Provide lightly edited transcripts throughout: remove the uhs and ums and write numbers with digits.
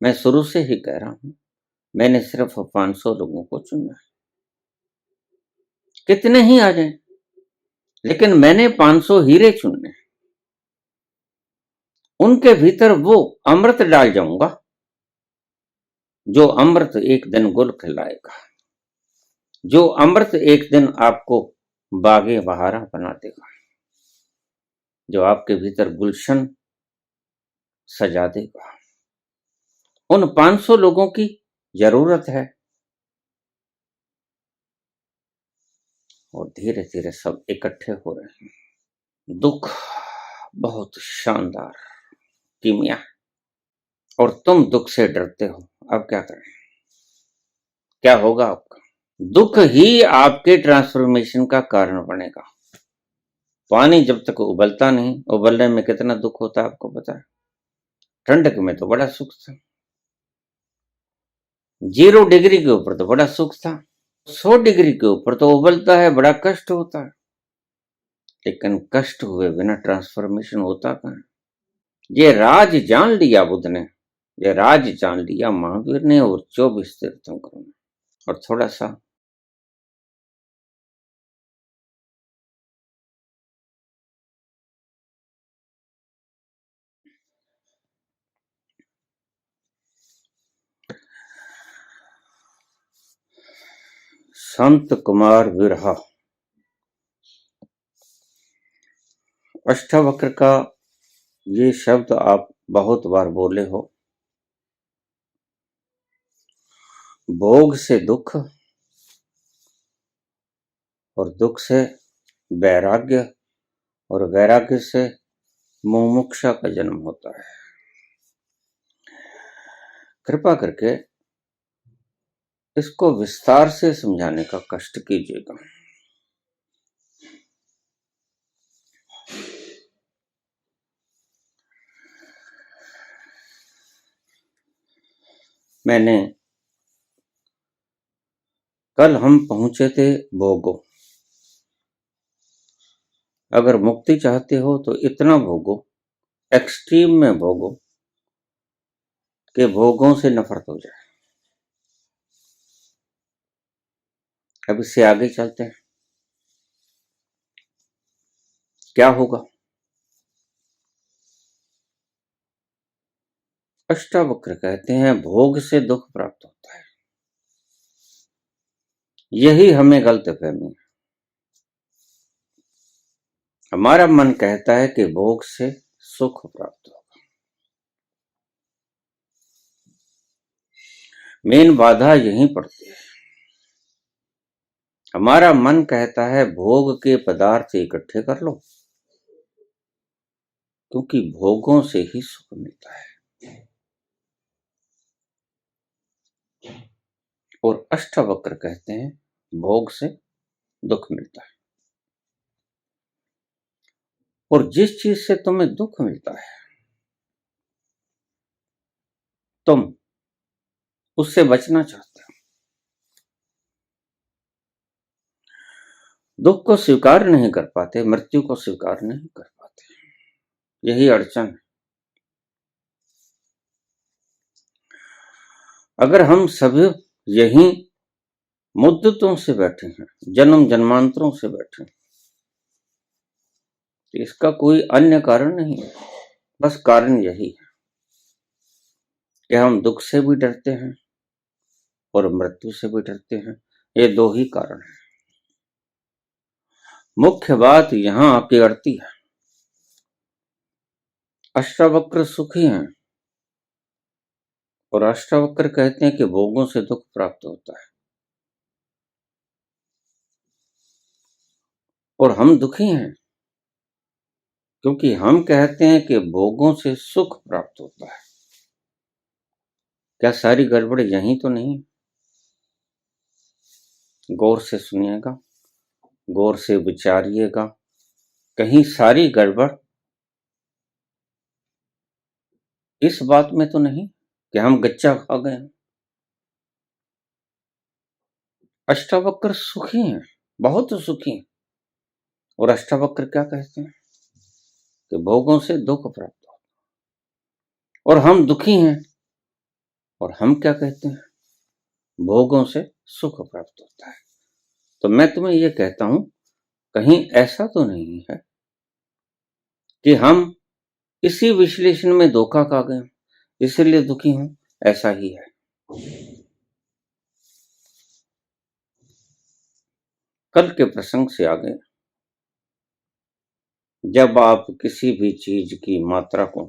मैं शुरू से ही कह रहा हूं, मैंने सिर्फ 500 लोगों को चुना है। कितने ही आ जाएं, लेकिन मैंने 500 हीरे चुनने। उनके भीतर वो अमृत डाल जाऊंगा जो अमृत एक दिन गुल खिलाएगा, जो अमृत एक दिन आपको बागे बहारा बना देगा, जो आपके भीतर गुलशन सजा देगा। उन 500 लोगों की जरूरत है। और धीरे धीरे सब इकट्ठे हो रहे हैं। दुख बहुत शानदार कीमिया, और तुम दुख से डरते हो। अब क्या करें? क्या होगा आपका? दुख ही आपके ट्रांसफॉर्मेशन का कारण बनेगा। पानी जब तक उबलता नहीं, उबलने में कितना दुख होता है आपको पता है? ठंडक में तो बड़ा सुख था, 0 डिग्री के ऊपर तो बड़ा सुख था, 100 डिग्री के ऊपर तो उबलता है, बड़ा कष्ट होता है। लेकिन कष्ट हुए बिना ट्रांसफॉर्मेशन होता कहां? ये राज जान लिया बुद्ध ने, ये राज जान लिया महावीर ने, और 24 तीर्थंकरों ने। और थोड़ा सा संत कुमार विरहा, अष्टावक्र का ये शब्द आप बहुत बार बोले हो। भोग से दुख और दुख से वैराग्य, और वैराग्य से मुमुक्षा का जन्म होता है। कृपा करके इसको विस्तार से समझाने का कष्ट कीजिएगा। मैंने कल हम पहुंचे थे भोगो। अगर मुक्ति चाहते हो तो इतना भोगो, एक्सट्रीम में भोगो कि भोगों से नफरत हो जाए। अब इससे आगे चलते हैं, क्या होगा? अष्टावक्र कहते हैं भोग से दुख प्राप्त होता है। यही हमें गलतफहमी है। हमारा मन कहता है कि भोग से सुख प्राप्त होगा। मेन बाधा यहीं पड़ती है। हमारा मन कहता है भोग के पदार्थ इकट्ठे कर लो, क्योंकि भोगों से ही सुख मिलता है। और अष्टावक्र कहते हैं भोग से दुख मिलता है। और जिस चीज से तुम्हें दुख मिलता है, तुम उससे बचना चाहते हो। दुख को स्वीकार नहीं कर पाते, मृत्यु को स्वीकार नहीं कर पाते। यही अड़चन है। अगर हम सभी यही मुद्दतों से बैठे हैं, जन्म जन्मांतरों से बैठे हैं, तो इसका कोई अन्य कारण नहीं है। बस कारण यही है कि हम दुख से भी डरते हैं और मृत्यु से भी डरते हैं। ये 2 ही कारण हैं। मुख्य बात यहां आके अड़ती है। अष्टावक्र सुखी हैं, और अष्टावक्र कहते हैं कि भोगों से दुख प्राप्त होता है, और हम दुखी हैं क्योंकि हम कहते हैं कि भोगों से सुख प्राप्त होता है। क्या सारी गड़बड़ यहीं तो नहीं? गौर से सुनिएगा, गौर से विचारिएगा। कहीं सारी गड़बड़ इस बात में तो नहीं कि हम गच्चा खा गए? अष्टावक्र सुखी हैं, बहुत सुखी हैं। और अष्टावक्र क्या कहते हैं कि भोगों से दुख प्राप्त हो, और हम दुखी हैं और हम क्या कहते हैं, भोगों से सुख प्राप्त होता है। तो मैं तुम्हें यह कहता हूं, कहीं ऐसा तो नहीं है कि हम इसी विश्लेषण में धोखा खा गए इसलिए दुखी हूं, ऐसा ही है। कल के प्रसंग से आगे, जब आप किसी भी चीज की मात्रा को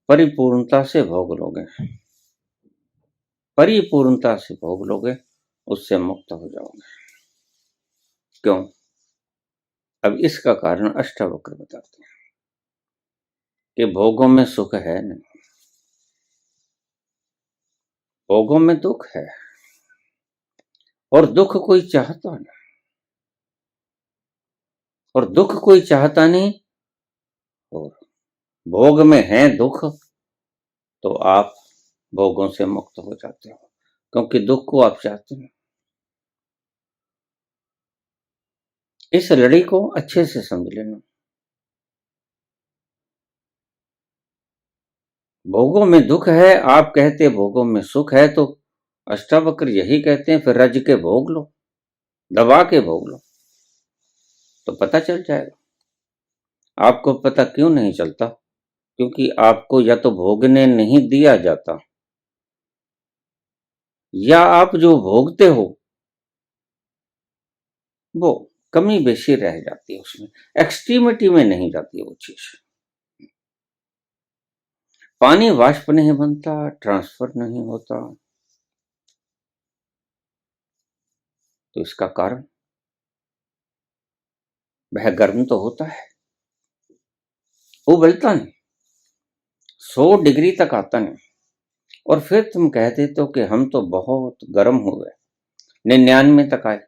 परिपूर्णता से भोग लोगे, परिपूर्णता से भोग लोगे, उससे मुक्त हो जाओगे। क्यों? अब इसका कारण अष्टावक्र बताते हैं कि भोगों में सुख है नहीं, भोगों में दुख है, और दुख कोई चाहता नहीं, और दुख कोई चाहता नहीं, और भोग में है दुख, तो आप भोगों से मुक्त हो जाते हो, क्योंकि दुख को आप चाहते हैं। इस लड़ी को अच्छे से समझ लेना। भोगों में दुख है, आप कहते भोगों में सुख है, तो अष्टावक्र यही कहते हैं फिर रज के भोग लो, दबा के भोग लो, तो पता चल जाएगा। आपको पता क्यों नहीं चलता? क्योंकि आपको या तो भोगने नहीं दिया जाता, या आप जो भोगते हो वो कमी बेशी रह जाती है, उसमें एक्सट्रीमिटी में नहीं जाती है वो चीज। पानी वाष्प नहीं बनता, ट्रांसफर नहीं होता, तो इसका कारण वह गर्म तो होता है, उबलता नहीं, 100 डिग्री तक आता नहीं, और फिर तुम कह देते हो कि हम तो बहुत गर्म हो गए, 99 तक आए।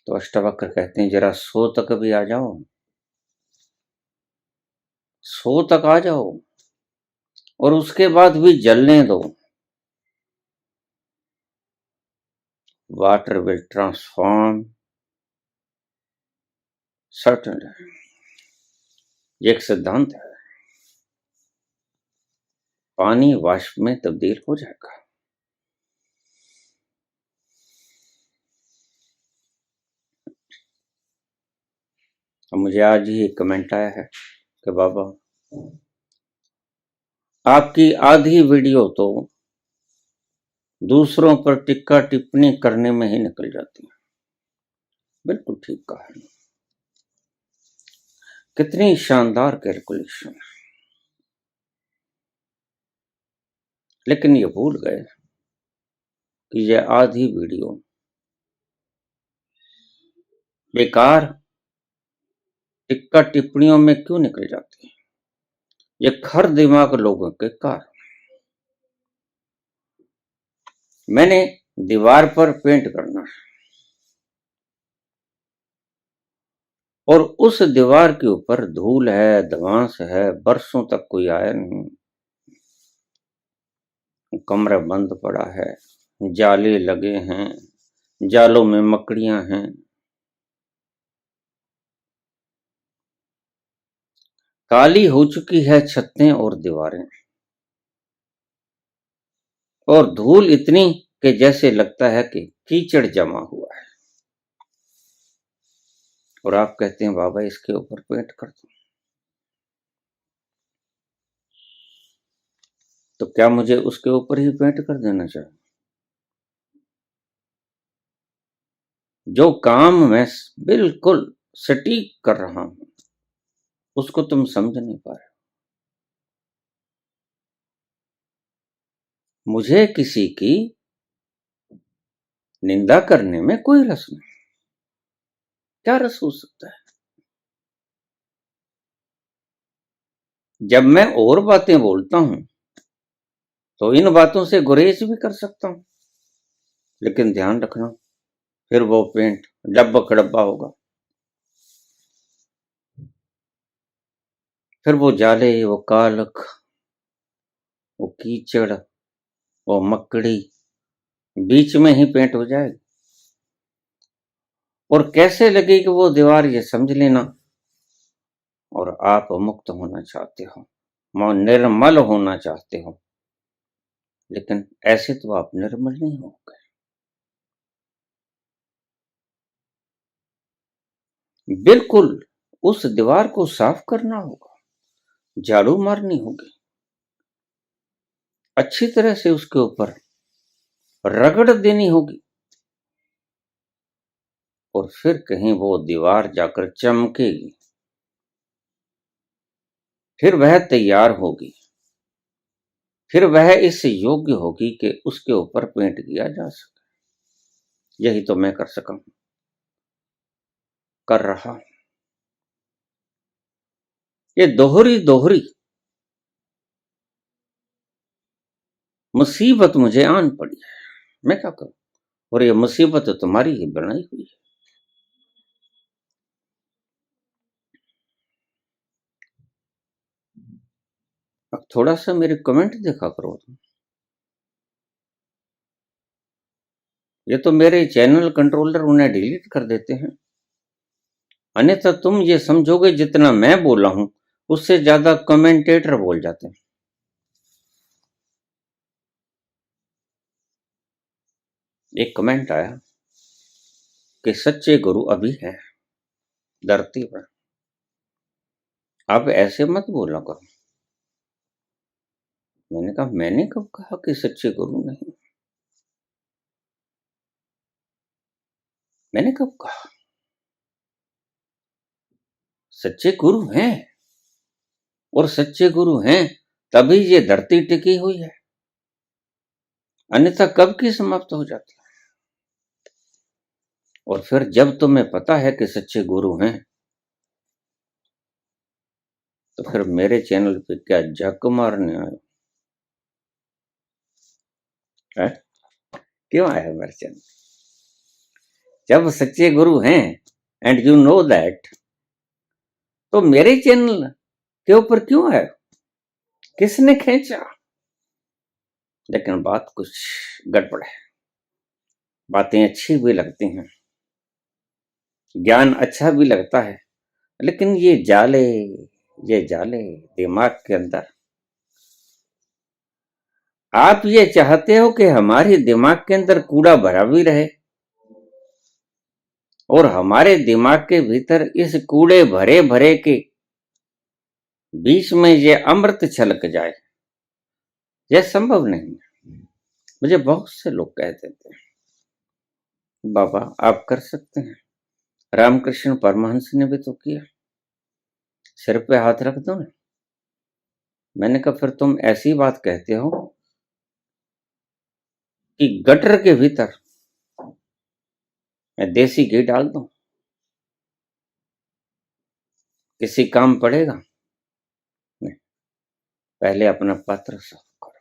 तो अष्टावक्र कहते हैं जरा 100 तक भी आ जाओ, 100 तक आ जाओ, और उसके बाद भी जलने दो। वाटर विल ट्रांसफॉर्म सर्टनली, ये एक सिद्धांत है, पानी वाष्प में तब्दील हो जाएगा। अब मुझे आज ही एक कमेंट आया है कि बाबा आपकी आधी वीडियो तो दूसरों पर टिक्का टिप्पणी करने में ही निकल जाती है। बिल्कुल ठीक कहा है, कितनी शानदार कैलकुलेशन। लेकिन ये भूल गए कि ये आधी वीडियो बेकार टिक्का टिप्पणियों में क्यों निकल जाती है? ये खर दिमाग लोगों के कारण। मैंने दीवार पर पेंट करना है, और उस दीवार के ऊपर धूल है, धवांस है, बरसों तक कोई आया नहीं, कमरा बंद पड़ा है, जाले लगे हैं, जालों में मकड़ियां हैं, काली हो चुकी है छतें और दीवारें, और धूल इतनी कि जैसे लगता है कि कीचड़ जमा हुआ है, और आप कहते हैं बाबा इसके ऊपर पेंट कर दो। तो क्या मुझे उसके ऊपर ही पेंट कर देना चाहिए? जो काम मैं बिल्कुल सटीक कर रहा हूं उसको तुम समझ नहीं पा रहे। मुझे किसी की निंदा करने में कोई रस नहीं। क्या रस हो सकता है? जब मैं और बातें बोलता हूं तो इन बातों से गुरेज भी कर सकता हूं, लेकिन ध्यान रखना फिर वो पेंट डब्बा कड़ब्बा होगा, फिर वो जाले, वो कालख, वो कीचड़, वो मकड़ी बीच में ही पेंट हो जाएगी, और कैसे लगेगी वो दीवार ये समझ लेना। और आप मुक्त होना चाहते हो, निर्मल होना चाहते हो, लेकिन ऐसे तो आप निर्मल नहीं हो गए। बिल्कुल उस दीवार को साफ करना होगा, झाड़ू मारनी होगी, अच्छी तरह से उसके ऊपर रगड़ देनी होगी, और फिर कहीं वो दीवार जाकर चमकेगी, फिर वह तैयार होगी, फिर वह इस योग्य होगी कि उसके ऊपर पेंट किया जा सके। यही तो मैं कर सका हूं, कर रहा हूं। ये दोहरी दोहरी मुसीबत मुझे आन पड़ी है, मैं क्या करूं। और ये मुसीबत तो तुम्हारी ही बनाई हुई है। अब थोड़ा सा मेरे कमेंट देखा करो तुम। ये तो मेरे चैनल कंट्रोलर उन्हें डिलीट कर देते हैं, अन्यथा तुम ये समझोगे जितना मैं बोला हूं उससे ज्यादा कमेंटेटर बोल जाते हैं। एक कमेंट आया कि सच्चे गुरु अभी हैं धरती पर, आप ऐसे मत बोला करो। मैंने कहा, मैंने कब कहा कि सच्चे गुरु नहीं? मैंने कब कहा? सच्चे गुरु हैं, और सच्चे गुरु हैं तभी ये धरती टिकी हुई है, अन्यथा कब की समाप्त हो जाती है। और फिर जब तुम्हें पता है कि सच्चे गुरु हैं, तो फिर मेरे चैनल पे क्या झक मारने आए है? क्यों आए मेरे चैनल? जब सच्चे गुरु हैं एंड यू नो दैट, तो मेरे चैनल के ऊपर क्यों आए? किसने खींचा? लेकिन बात कुछ गड़बड़ है। बातें अच्छी भी लगती हैं, ज्ञान अच्छा भी लगता है, लेकिन ये जाले दिमाग के अंदर। आप ये चाहते हो कि हमारे दिमाग के अंदर कूड़ा भरा भी रहे, और हमारे दिमाग के भीतर इस कूड़े भरे भरे के बीच में ये अमृत छलक जाए, यह संभव नहीं है। मुझे बहुत से लोग कह देते हैं, बाबा आप कर सकते हैं, रामकृष्ण परमहंस ने भी तो किया, सिर पे हाथ रख दो ना। मैंने कहा, फिर तुम ऐसी बात कहते हो कि गटर के भीतर मैं देसी घी डाल दूं, किसी काम पड़ेगा? नहीं, पहले अपना पात्र साफ करो।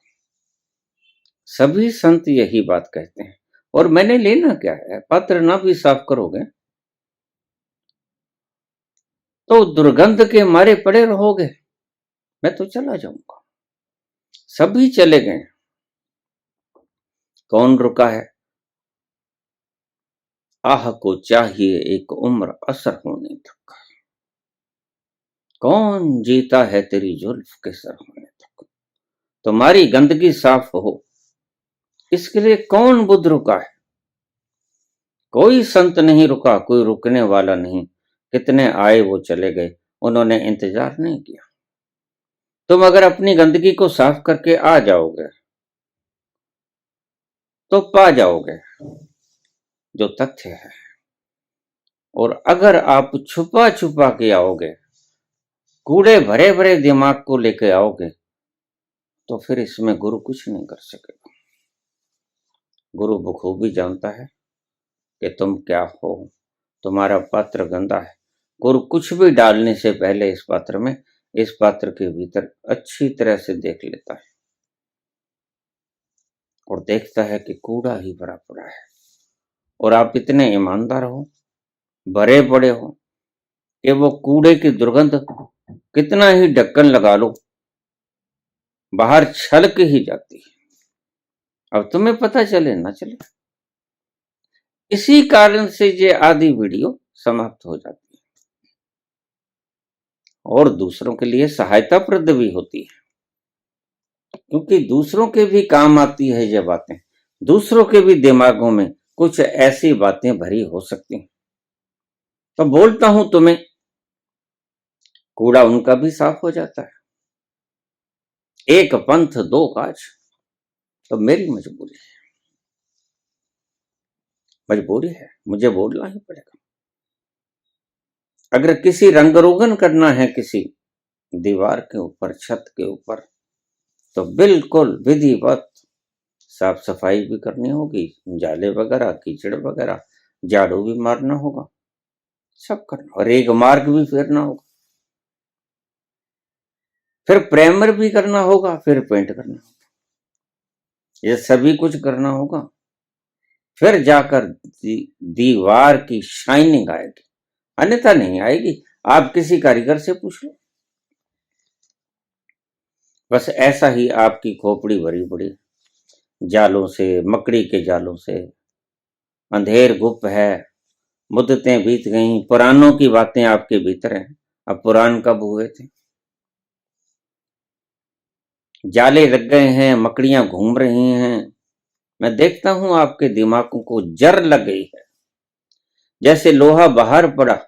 सभी संत यही बात कहते हैं, और मैंने लेना क्या है? पात्र ना भी साफ करोगे तो दुर्गंध के मारे पड़े रहोगे, मैं तो चला जाऊंगा। सभी चले गए, कौन रुका है? आह को चाहिए एक उम्र असर होने तक, कौन जीता है तेरी जुल्फ के सर होने तक। तुम्हारी गंदगी साफ हो, इसके लिए कौन बुद्ध रुका है? कोई संत नहीं रुका, कोई रुकने वाला नहीं। कितने आए वो चले गए, उन्होंने इंतजार नहीं किया। तुम अगर अपनी गंदगी को साफ करके आ जाओगे तो पा जाओगे जो तथ्य है, और अगर आप छुपा छुपा के आओगे, कूड़े भरे भरे दिमाग को लेके आओगे, तो फिर इसमें गुरु कुछ नहीं कर सकेगा। गुरु बखूबी जानता है कि तुम क्या हो, तुम्हारा पात्र गंदा है। गुरु कुछ भी डालने से पहले इस पात्र के भीतर अच्छी तरह से देख लेता है, और देखता है कि कूड़ा ही भरा पड़ा है। और आप इतने ईमानदार हो, भरे पड़े हो, कि वो कूड़े की दुर्गंध कितना ही ढक्कन लगा लो, बाहर छलक ही जाती है। अब तुम्हें पता चले ना चले, इसी कारण से ये आधी वीडियो समाप्त हो जाती है, और दूसरों के लिए सहायताप्रद भी होती है। क्योंकि दूसरों के भी काम आती है ये बातें, दूसरों के भी दिमागों में कुछ ऐसी बातें भरी हो सकती हैं। तो बोलता हूं तुम्हें, कूड़ा उनका भी साफ हो जाता है। एक पंथ दो काज, तो मेरी मजबूरी है, मुझे बोलना ही पड़ेगा। अगर किसी रंगरोगन करना है किसी दीवार के ऊपर, छत के ऊपर, तो बिल्कुल विधिवत साफ सफाई भी करनी होगी, जाले वगैरह, कीचड़ वगैरह, झाड़ू भी मारना होगा, सब करना, और एक मार्ग भी फेरना होगा, फिर प्राइमर भी करना होगा, फिर पेंट करना होगा, ये सभी कुछ करना होगा, फिर जाकर दीवार की शाइनिंग आएगी, अन्यथा नहीं आएगी। आप किसी कारीगर से पूछ लो। बस ऐसा ही आपकी खोपड़ी भरी पड़ी जालों से, मकड़ी के जालों से, अंधेर गुप्त है, मुद्दतें बीत गईं, पुरानों की बातें आपके भीतर हैं। अब पुराण कब हुए थे? जाले लग गए हैं, मकड़ियां घूम रही हैं। मैं देखता हूं आपके दिमागों को जर लग गई है, जैसे लोहा बाहर पड़ा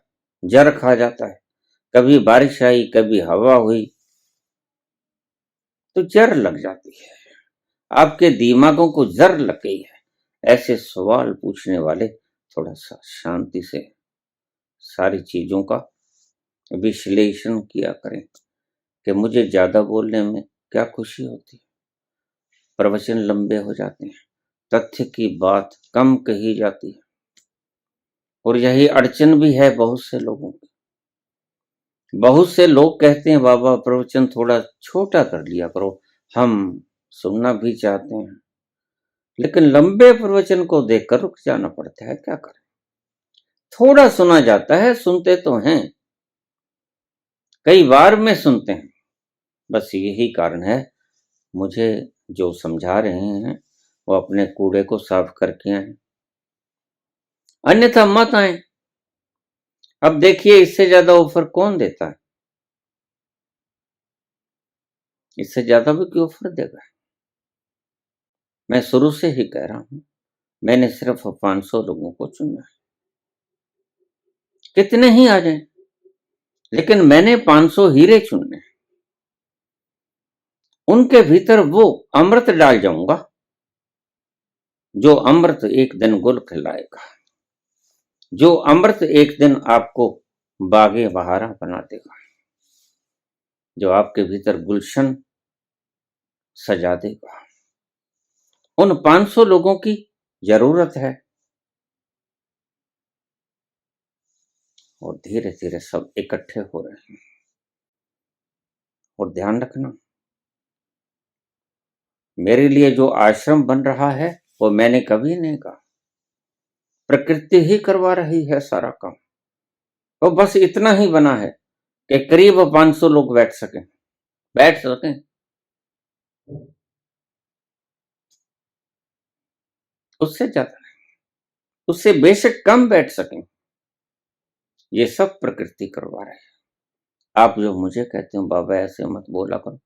जर खा जाता है। कभी बारिश आई, कभी हवा हुई, तो जर लग जाती है। आपके दिमागों को जर लग गई है। ऐसे सवाल पूछने वाले थोड़ा सा शांति से सारी चीजों का विश्लेषण किया करें कि मुझे ज्यादा बोलने में क्या खुशी होती है। प्रवचन लंबे हो जाते हैं, तथ्य की बात कम कही जाती है, और यही अड़चन भी है बहुत से लोगों की। बहुत से लोग कहते हैं बाबा प्रवचन थोड़ा छोटा कर लिया करो, हम सुनना भी चाहते हैं, लेकिन लंबे प्रवचन को देखकर रुक जाना पड़ता है, क्या करें। थोड़ा सुना जाता है, सुनते तो हैं, कई बार में सुनते हैं। बस यही कारण है, मुझे जो समझा रहे हैं वो अपने कूड़े को साफ करके आए, अन्यथा मत आए। अब देखिए, इससे ज्यादा ऑफर कौन देता है? इससे ज्यादा भी क्यों ऑफर देगा? मैं शुरू से ही कह रहा हूं, मैंने सिर्फ 500 लोगों को चुना है, कितने ही आ जाएं, लेकिन मैंने 500 हीरे चुनने, उनके भीतर वो अमृत डाल जाऊंगा जो अमृत एक दिन गुल खिलाएगा, जो अमृत एक दिन आपको बागे बहारा बना देगा, जो आपके भीतर गुलशन सजा देगा। उन 500 लोगों की जरूरत है, और धीरे धीरे सब इकट्ठे हो रहे हैं। और ध्यान रखना, मेरे लिए जो आश्रम बन रहा है वो मैंने कभी नहीं कहा, प्रकृति ही करवा रही है सारा काम। तो बस इतना ही बना है कि करीब 500 लोग बैठ सकें, उससे ज्यादा नहीं, उससे बेशक कम बैठ सकें। ये सब प्रकृति करवा रहे हैं। आप जो मुझे कहते हो बाबा ऐसे मत बोला करो,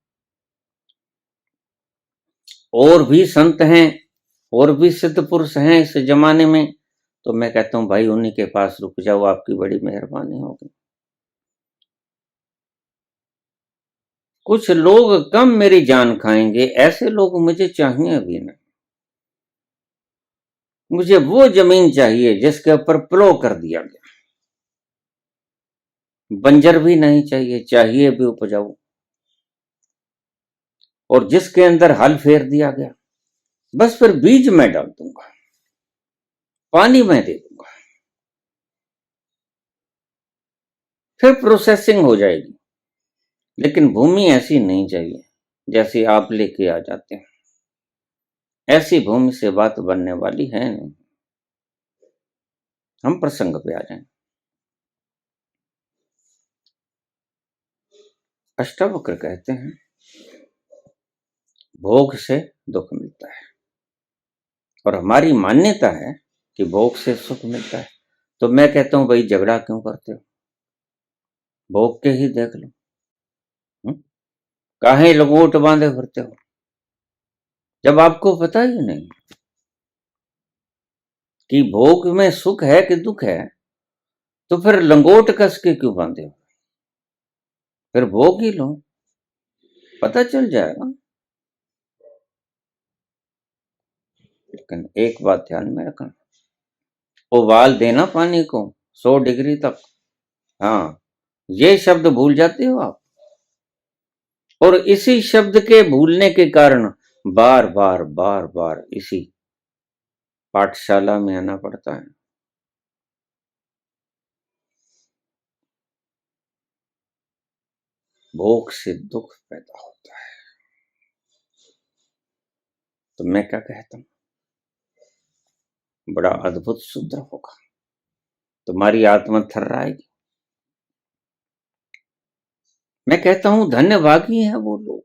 और भी संत हैं, और भी सिद्ध पुरुष हैं इस जमाने में, तो मैं कहता हूं भाई उन्हीं के पास रुक जाओ, आपकी बड़ी मेहरबानी होगी। कुछ लोग कम मेरी जान खाएंगे, ऐसे लोग मुझे चाहिए भी नहीं। मुझे वो जमीन चाहिए जिसके ऊपर प्लो कर दिया गया, बंजर भी नहीं चाहिए, चाहिए भी उपजाऊ, और जिसके अंदर हल फेर दिया गया, बस फिर बीज मैं डाल दूंगा, पानी मैं दे दूंगा, फिर प्रोसेसिंग हो जाएगी। लेकिन भूमि ऐसी नहीं चाहिए जैसी आप लेके आ जाते हैं, ऐसी भूमि से बात बनने वाली है नहीं। हम प्रसंग पे आ जाएं। अष्टावक्र कहते हैं भोग से दुख मिलता है, और हमारी मान्यता है कि भोग से सुख मिलता है। तो मैं कहता हूं भाई झगड़ा क्यों करते हो, भोग के ही देख लो। काहे लंगोट बांधे फिरते हो? जब आपको पता ही नहीं कि भोग में सुख है कि दुख है, तो फिर लंगोट कस के क्यों बांधे हो? फिर भोग ही लो, पता चल जाएगा। लेकिन एक बात ध्यान में रखना, उबाल देना पानी को 100 डिग्री तक। हाँ, ये शब्द भूल जाते हो आप, और इसी शब्द के भूलने के कारण बार बार बार बार इसी पाठशाला में आना पड़ता है। भोग से दुख पैदा होता है। तो मैं क्या कहता हूं, बड़ा अद्भुत सूत्र होगा, तुम्हारी आत्मा थर्राएगी। मैं कहता हूं धन्यभागी हैं वो लोग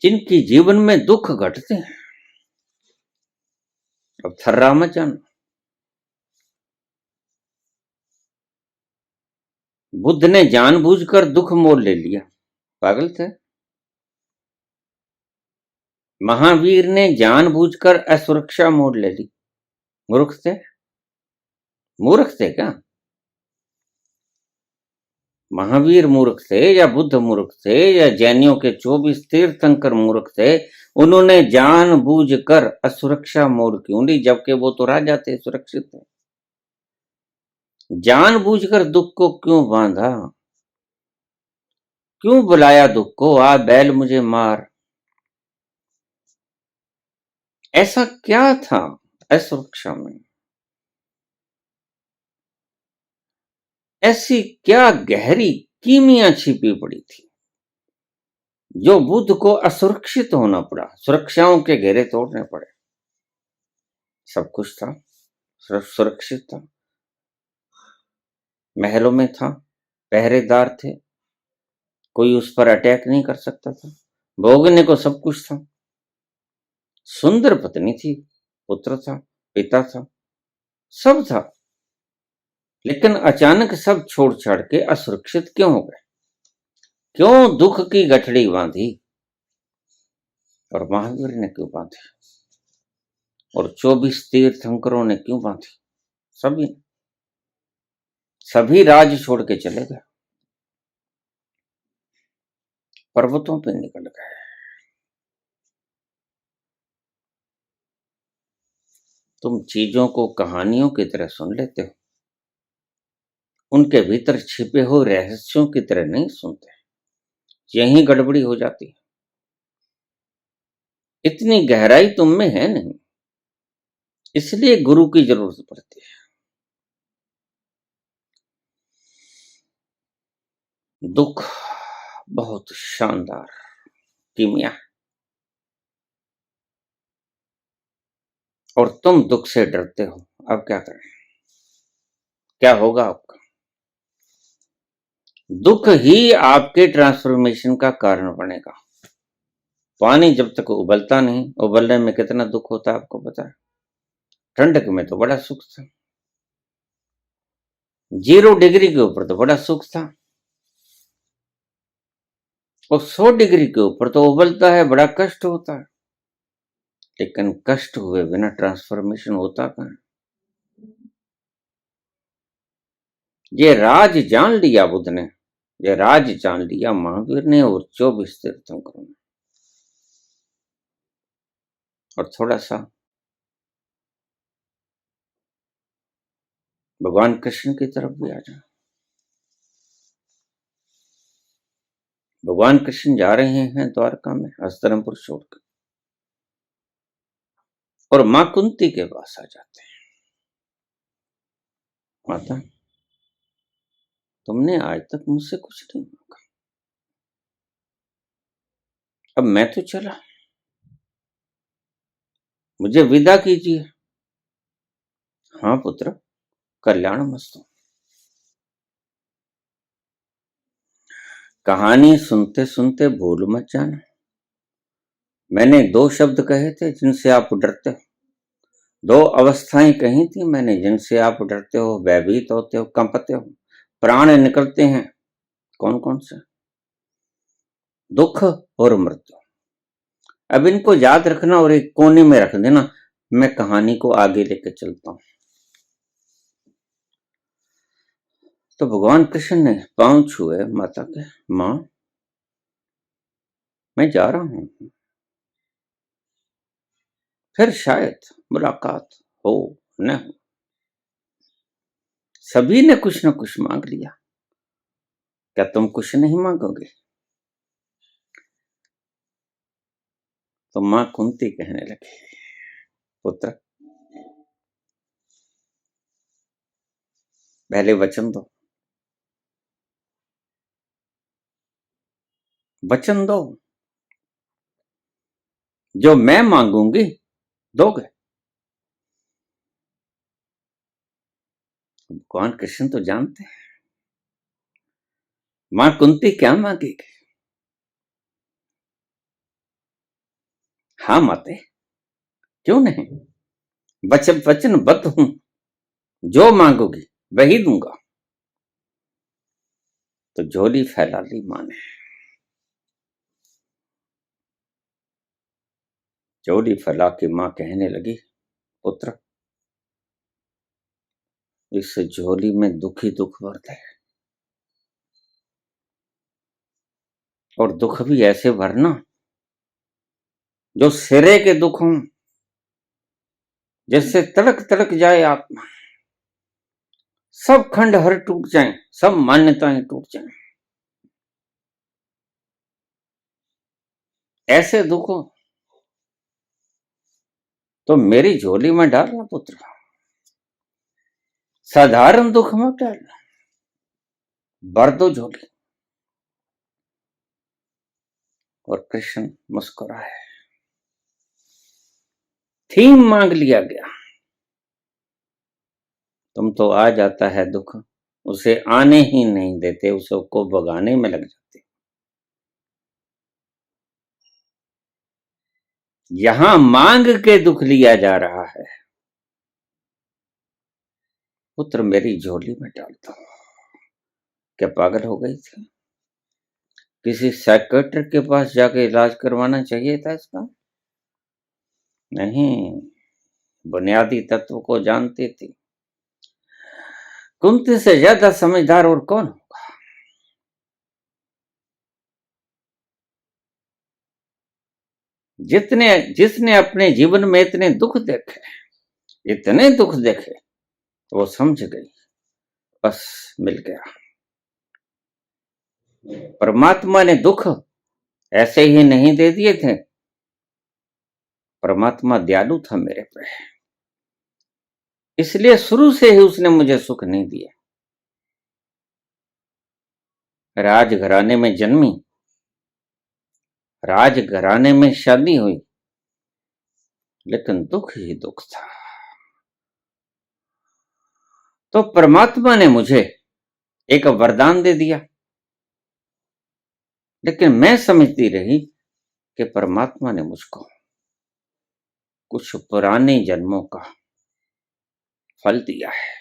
जिनकी जीवन में दुख घटते हैं। अब थर्रा मत जाना। बुद्ध ने जानबूझकर दुख मोल ले लिया, पागल थे। महावीर ने जानबूझकर असुरक्षा मोल ले ली, मूर्ख थे। मूर्ख थे क्या? महावीर मूर्ख थे या बुद्ध मूर्ख थे या जैनियों के 24 तीर्थंकर मूर्ख थे? उन्होंने जानबूझकर असुरक्षा मोल क्यों ली, जबकि वो तो राजा थे, सुरक्षित थे। जानबूझकर दुख को क्यों बांधा? क्यों बुलाया दुख को, आ बैल मुझे मार? ऐसा क्या था असुरक्षा में? ऐसी क्या गहरी कीमिया छिपी पड़ी थी जो बुद्ध को असुरक्षित होना पड़ा, सुरक्षाओं के घेरे तोड़ने पड़े? सब कुछ था, सुरक्षित था, महलों में था, पहरेदार थे, कोई उस पर अटैक नहीं कर सकता था, भोगने को सब कुछ था, सुंदर पत्नी थी, पुत्र था, पिता था, सब था। लेकिन अचानक सब छोड़ छाड़ के असुरक्षित क्यों हो गए? क्यों दुख की गठड़ी बांधी? और महावीर ने क्यों बांधी? और 24 तीर्थंकरों ने क्यों बांधी? सभी राज छोड़ के चले गए, पर्वतों पे निकल गए। तुम चीजों को कहानियों की तरह सुन लेते हो, उनके भीतर छिपे हुए रहस्यों की तरह नहीं सुनते। यही गड़बड़ी हो जाती है। इतनी गहराई तुम में है नहीं, इसलिए गुरु की जरूरत पड़ती है। दुख बहुत शानदार कीमिया, और तुम दुख से डरते हो। अब क्या करें? क्या होगा आपका? दुख ही आपके ट्रांसफॉर्मेशन का कारण बनेगा। पानी जब तक उबलता नहीं, उबलने में कितना दुख होता है आपको पता है? ठंडक में तो बड़ा सुख था, 0 डिग्री के ऊपर तो बड़ा सुख था, और 100 डिग्री के ऊपर तो उबलता है, बड़ा कष्ट होता है। लेकिन कष्ट हुए बिना ट्रांसफॉर्मेशन होता कहां? ये राज जान लिया बुद्ध ने, ये राज जान लिया महावीर ने और 24 तीर्थंकरों ने। और थोड़ा सा भगवान कृष्ण की तरफ भी आ जाए। भगवान कृष्ण जा रहे हैं द्वारका में हस्तिनापुर छोड़कर, और मां कुंती के पास आ जाते हैं। माता, तुमने आज तक मुझसे कुछ नहीं मांगा, अब मैं तो चला, मुझे विदा कीजिए। हाँ पुत्र, कल्याण मस्तु। कहानी सुनते सुनते भूल मत जाना, मैंने 2 शब्द कहे थे जिनसे आप डरते हो, 2 अवस्थाएं कही थी मैंने जिनसे आप डरते हो, भयभीत होते हो, कंपते हो, प्राण निकलते हैं। कौन कौन से? दुख और मृत्यु। अब इनको याद रखना और एक कोने में रख देना। मैं कहानी को आगे लेकर चलता हूं। तो भगवान कृष्ण ने पांव छुए माता के, मां मैं जा रहा हूं, फिर शायद मुलाकात हो न हो। सभी ने कुछ न कुछ मांग लिया, क्या तुम कुछ नहीं मांगोगे? तो मां कुंती कहने लगी, पुत्र पहले वचन दो, वचन दो, जो मैं मांगूंगी दोगे। भगवान कृष्ण तो जानते हैं मां कुंती क्या मांगेगी। हाँ माते, क्यों नहीं, वचनबद्ध हूं, जो मांगोगी वही दूंगा। तो झोली फैला ली मां ने। झोली फैला के मां कहने लगी, पुत्र इस झोली में दुख ही दुख भरते हैं, और दुख भी ऐसे भरना जो सिरे के दुख हों, जिससे तड़क तड़क जाए आत्मा, सब खंडहर टूट जाएं, सब मान्यताएं टूट जाएं। ऐसे दुख हो तो मेरी झोली में डालना पुत्र, साधारण दुख मत डालना, भर दो झोली। और कृष्ण मुस्कुराए। थीम मांग लिया गया। तुम तो आ जाता है दुख, उसे आने ही नहीं देते, उसको भगाने में लग जाते। यहां मांग के दुख लिया जा रहा है, पुत्र मेरी झोली में डाल दो। क्या पागल हो गई थी? किसी साइकियाट्रिस्ट के पास जाके इलाज करवाना चाहिए था इसका? नहीं, बुनियादी तत्व को जानती थी। कुंती से ज्यादा समझदार और कौन होगा? जिसने अपने जीवन में इतने दुख देखे, वो समझ गई, बस मिल गया। परमात्मा ने दुख ऐसे ही नहीं दे दिए थे, परमात्मा दयालु था मेरे पे, इसलिए शुरू से ही उसने मुझे सुख नहीं दिया। राजघराने में जन्मी, राजघराने में शादी हुई, लेकिन दुख ही दुख था। तो परमात्मा ने मुझे एक वरदान दे दिया, लेकिन मैं समझती रही कि परमात्मा ने मुझको कुछ पुराने जन्मों का फल दिया है।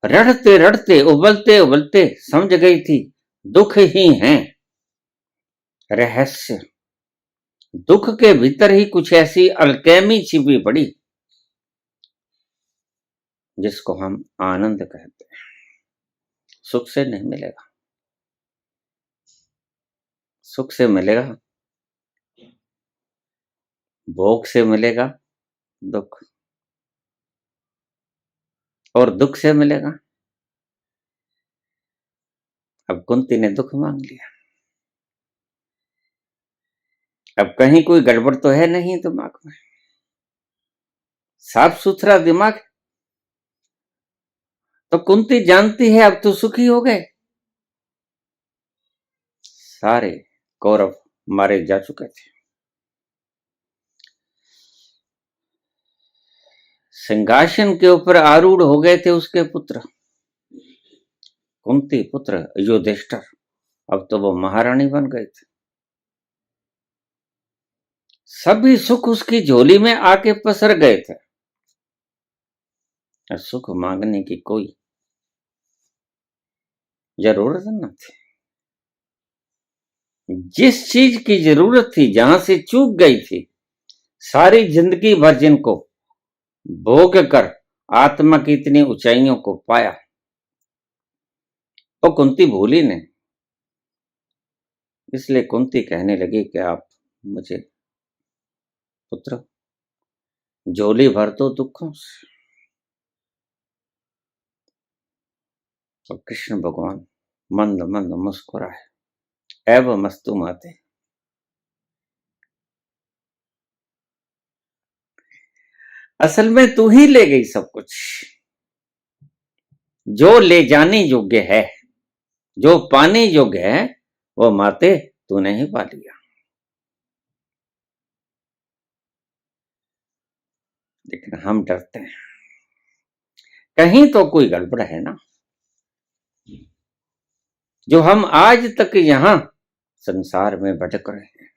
रड़ते रड़ते उबलते उबलते समझ गई थी दुख ही है रहस्य। दुख के भीतर ही कुछ ऐसी अलकेमी छिपी पड़ी जिसको हम आनंद कहते हैं। सुख से नहीं मिलेगा, सुख से मिलेगा, भोग से मिलेगा दुख, और दुख से मिलेगा। अब कुंती ने दुख मांग लिया। अब कहीं कोई गड़बड़ तो है नहीं दिमाग में, साफ सुथरा दिमाग। तो कुंती जानती है अब तो सुखी हो गए, सारे कौरव मारे जा चुके थे। सिंहासन के ऊपर आरूढ़ हो गए थे उसके पुत्र, कुंती पुत्र युधिष्ठिर। अब तो वो महारानी बन गए थे। सभी सुख उसकी झोली में आके पसर गए थे, और सुख मांगने की कोई जरूरत न थी। जिस चीज की जरूरत थी, जहां से चूक गई थी, सारी जिंदगी भर जिनको भोग कर आत्मा की इतनी ऊंचाइयों को पाया, वो कुंती भूली नहीं। इसलिए कुंती कहने लगी कि आप मुझे पुत्र झोली भर दो दुखों से। और कृष्ण भगवान मंद मंद मुस्कुराए, एव मस्तु माते, असल में तू ही ले गई सब कुछ। जो ले जाने योग्य है, जो पाने योग्य है, वो माते तूने ही पा लिया। लेकिन हम डरते हैं, कहीं तो कोई गड़बड़ है ना, जो हम आज तक यहां संसार में भटक रहे हैं।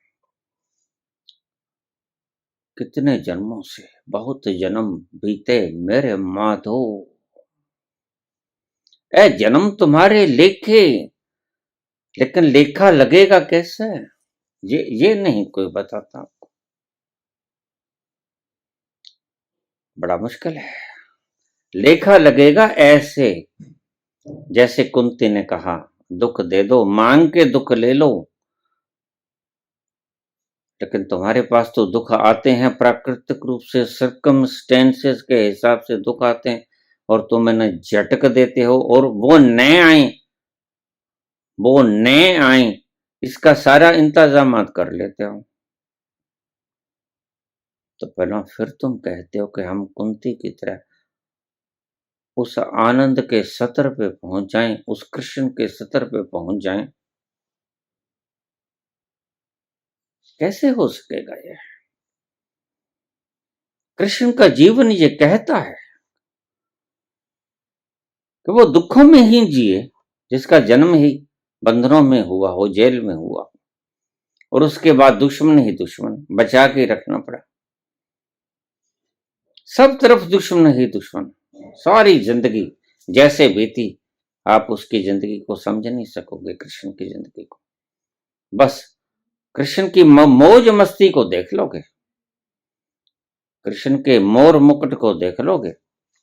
कितने जन्मों से, बहुत जन्म बीते मेरे माधो, ए जन्म तुम्हारे लेखे, लेकिन लेखा लगेगा कैसे, ये नहीं कोई बताता आपको। बड़ा मुश्किल है। लेखा लगेगा ऐसे, जैसे कुंती ने कहा, दुख दे दो, मांग के दुख ले लो। लेकिन तुम्हारे पास तो दुख आते हैं प्राकृतिक रूप से, सर्कमस्टेंसेस के हिसाब से दुख आते हैं, और तुम इन्हें झटक देते हो, और वो नए आए, वो नए आए, इसका सारा इंतजाम कर लेते हो। तो पहला फिर तुम कहते हो कि हम कुंती की तरह उस आनंद के सतर पे पहुंच जाएं, उस कृष्ण के सतर पे पहुंच जाएं। कैसे हो सकेगा ये? कृष्ण का जीवन ये कहता है कि वो दुखों में ही जिए, जिसका जन्म ही बंधनों में हुआ हो, जेल में हुआ, और उसके बाद दुश्मन ही दुश्मन बचा के रखना पड़ा। सब तरफ दुश्मन ही दुश्मन, सारी जिंदगी जैसे बीती, आप उसकी जिंदगी को समझ नहीं सकोगे, कृष्ण की जिंदगी को। बस कृष्ण की मौज मस्ती को देख लोगे, कृष्ण के मोर मुकुट को देख लोगे,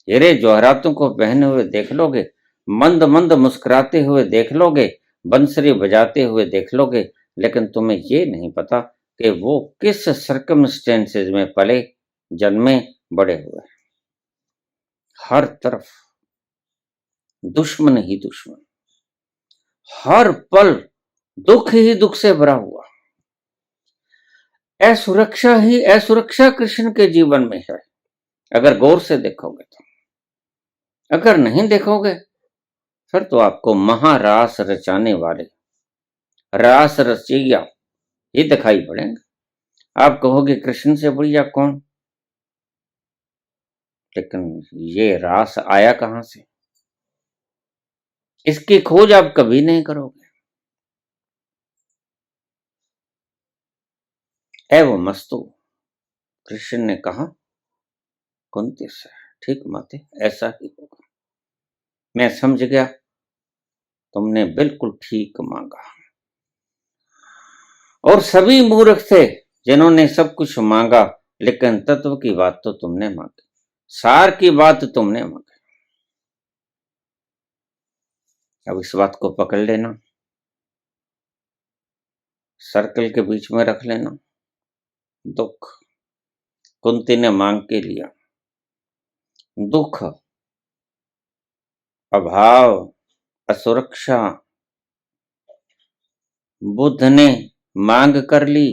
हीरे जवाहरातों को पहने हुए देख लोगे, मंद मंद मुस्कुराते हुए देख लोगे, बंसरी बजाते हुए देख लोगे, लेकिन तुम्हें ये नहीं पता कि वो किस सर्कमस्टेंसेस में पले, जन्मे, बड़े हुए। हर तरफ दुश्मन ही दुश्मन, हर पल दुख ही दुख से भरा हुआ। असुरक्षा ही असुरक्षा कृष्ण के जीवन में है, अगर गौर से देखोगे तो। अगर नहीं देखोगे फिर तो आपको महारास रचाने वाले रास रचैया ये दिखाई पड़ेंगे। आप कहोगे कृष्ण से बढ़िया कौन, लेकिन ये रास आया कहां से, इसकी खोज आप कभी नहीं करोगे। एवं मस्तु, कृष्ण ने कहा कुंती से, ठीक माते ऐसा ही होगा, मैं समझ गया, तुमने बिल्कुल ठीक मांगा। और सभी मूर्ख थे जिन्होंने सब कुछ मांगा, लेकिन तत्व की बात तो तुमने मांगी, सार की बात तुमने मांगी। अब इस बात को पकड़ लेना, सर्कल के बीच में रख लेना। दुख कुंती ने मांग के लिया, दुख, अभाव, असुरक्षा बुद्ध ने मांग कर ली।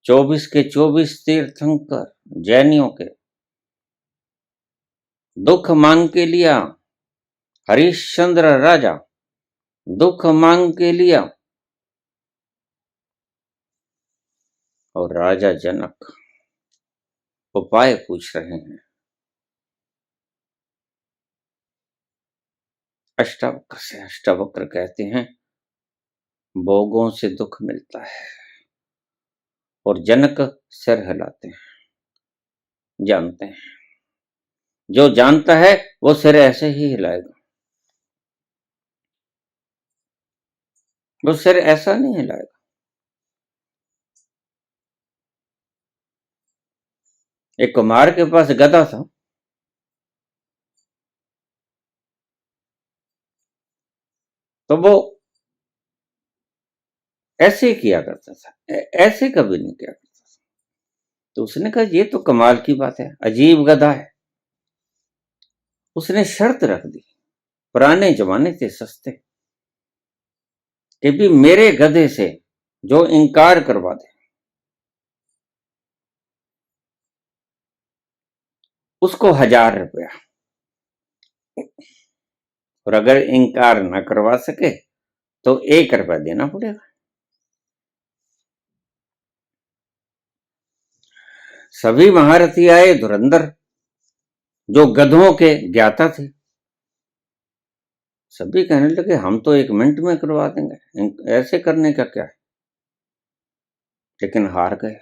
24 के 24 तीर्थंकर जैनियों के दुख मांग के लिया। हरिश्चंद्र राजा दुख मांग के लिया, और राजा जनक उपाय पूछ रहे हैं। अष्टावक्र से, अष्टावक्र कहते हैं भोगों से दुख मिलता है, और जनक सिर हिलाते हैं, जानते हैं, जो जानता है वो सिर ऐसे ही हिलाएगा। वो सिर ऐसा नहीं हिलाएगा। एक कुम्हार के पास गधा था, तो वो ऐसे ही किया करता था, ऐसे कभी नहीं किया करता था। तो उसने कहा ये तो कमाल की बात है, अजीब गधा है। उसने शर्त रख दी, पुराने जमाने थे सस्ते, कि भी मेरे गधे से जो इनकार करवा दे उसको 1000 रुपया, और अगर इनकार ना करवा सके तो 1 रुपया देना पड़ेगा। सभी महारथी आए, धुरंधर जो गधों के ज्ञाता थे, सभी कहने लगे हम तो 1 मिनट में करवा देंगे, ऐसे करने का क्या है। लेकिन हार गए,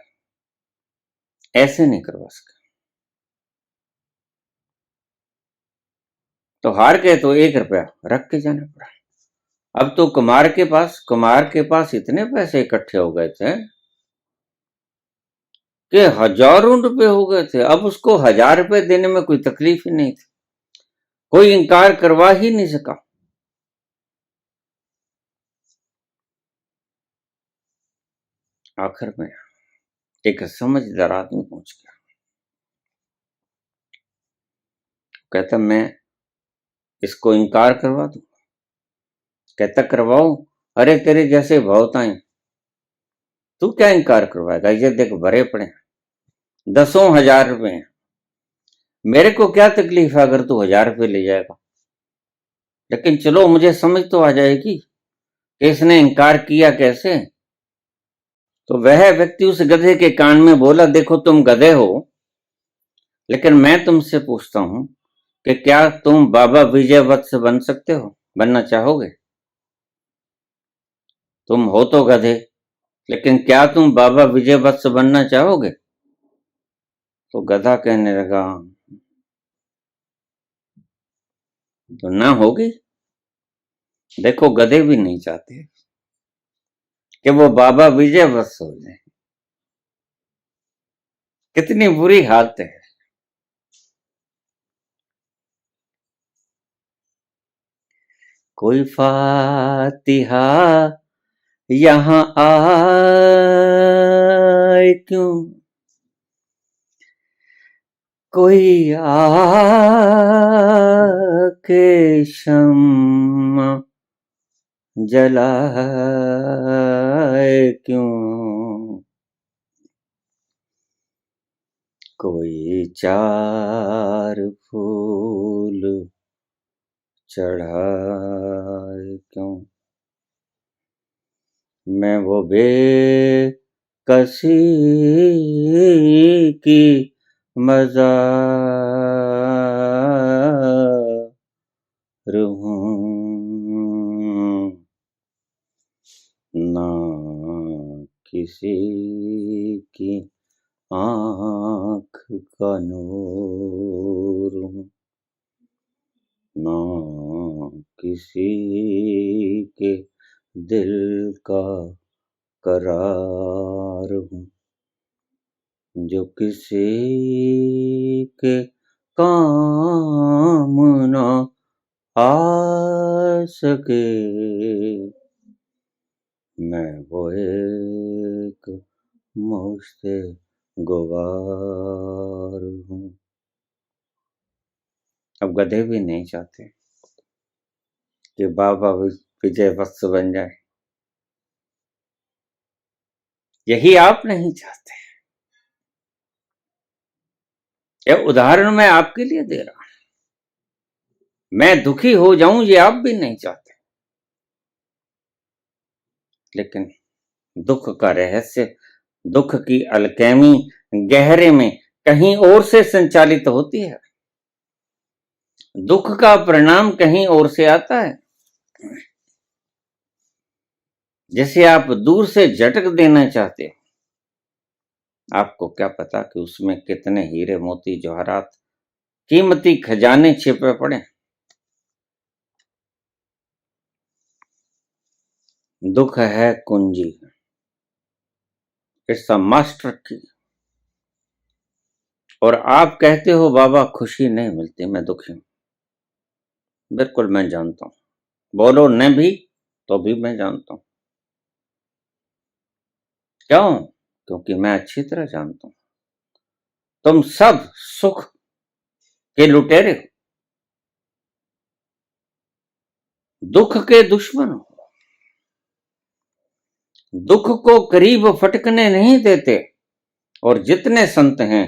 ऐसे नहीं करवा सके। तो हार गए तो 1 रुपया रख के जाना पड़ा। अब तो कुमार के पास इतने पैसे इकट्ठे हो गए थे कि हजारों रुपए हो गए थे। अब उसको 1000 रुपए देने में कोई तकलीफ ही नहीं थी, कोई इनकार करवा ही नहीं सका। आखिर में एक समझदार आदमी पहुंच गया, कहता मैं इसको इनकार करवा दूं। कहता करवाओ, अरे तेरे जैसे बहुत आए, तू क्या इनकार करवाएगा, ये देख भरे पड़े हैं, 10,000 रुपए हैं, मेरे को क्या तकलीफ है अगर तू 1000 रुपए ले जाएगा। लेकिन चलो मुझे समझ तो आ जाएगी कि इसने इनकार किया कैसे। तो वह व्यक्ति उस गधे के कान में बोला, देखो तुम गधे हो, लेकिन मैं तुमसे पूछता हूं कि क्या तुम बाबा विजयवत्स बन सकते हो, बनना चाहोगे? तुम हो तो गधे, लेकिन क्या तुम बाबा विजयवत्स बनना चाहोगे? तो गधा कहने लगा तो ना होगी। देखो गधे भी नहीं चाहते कि वो बाबा विजयवत्स हो जाए। कितनी बुरी हालत है। कोई फातिहा यहां आए क्यों, कोई आके शम्मा जलाए क्यों, कोई 4 फूल चढ़ाए क्यों। मैं वो बेकसी की मज़ार हूँ, ना किसी की आँख का नूर हूँ, ना किसी के दिल का करार हूँ, जो किसी के काम ना आ सके। मैं वो एक मुश्ते गुवार हूँ। अब गधे भी नहीं चाहते कि बाबा विजय वत्स बन जाए। यही आप नहीं चाहते। यह उदाहरण मैं आपके लिए दे रहा हूं। मैं दुखी हो जाऊं ये आप भी नहीं चाहते। लेकिन दुख का रहस्य, दुख की अलकेमी गहरे में कहीं और से संचालित होती है। दुख का परिणाम कहीं और से आता है। जैसे आप दूर से झटक देना चाहते हो, आपको क्या पता कि उसमें कितने हीरे मोती जवाहरात कीमती खजाने छिपे पड़े। दुख है कुंजी, इट्स अ मास्टर की। और आप कहते हो बाबा खुशी नहीं मिलती, मैं दुखी हूं। बिल्कुल मैं जानता हूं, बोलो न भी तो भी मैं जानता हूं। क्यों? क्योंकि मैं अच्छी तरह जानता हूं तुम सब सुख के लुटेरे हो, दुख के दुश्मन हो, दुख को करीब फटकने नहीं देते। और जितने संत हैं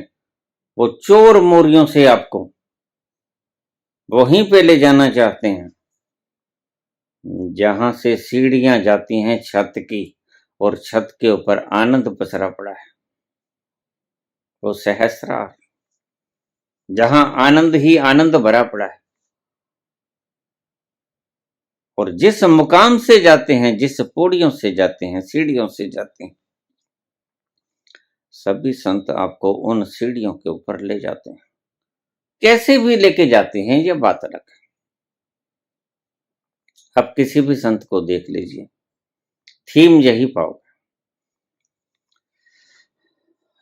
वो चोर मोरियों से आपको वहीं पे ले जाना चाहते हैं जहां से सीढ़ियां जाती हैं छत की, और छत के ऊपर आनंद पसरा पड़ा है, वो सहस्रार, जहां आनंद ही आनंद भरा पड़ा है। और जिस मुकाम से जाते हैं, जिस पौड़ियों से जाते हैं, सीढ़ियों से जाते हैं, सभी संत आपको उन सीढ़ियों के ऊपर ले जाते हैं। कैसे भी लेके जाते हैं ये बात अलग है। आप किसी भी संत को देख लीजिए, थीम यही पाओगे।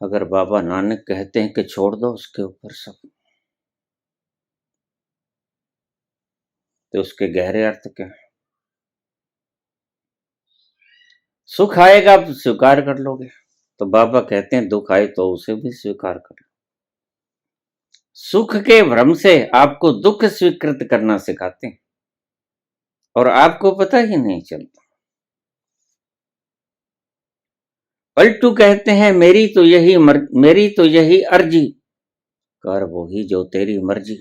अगर बाबा नानक कहते हैं कि छोड़ दो उसके ऊपर सब, तो उसके गहरे अर्थ क्या है? सुख आएगा आप स्वीकार कर लोगे, तो बाबा कहते हैं दुख आए तो उसे भी स्वीकार कर लो। सुख के भ्रम से आपको दुख स्वीकृत करना सिखाते हैं और आपको पता ही नहीं चलता। पलटू कहते हैं मेरी तो यही अर्जी, कर वही जो तेरी मर्जी।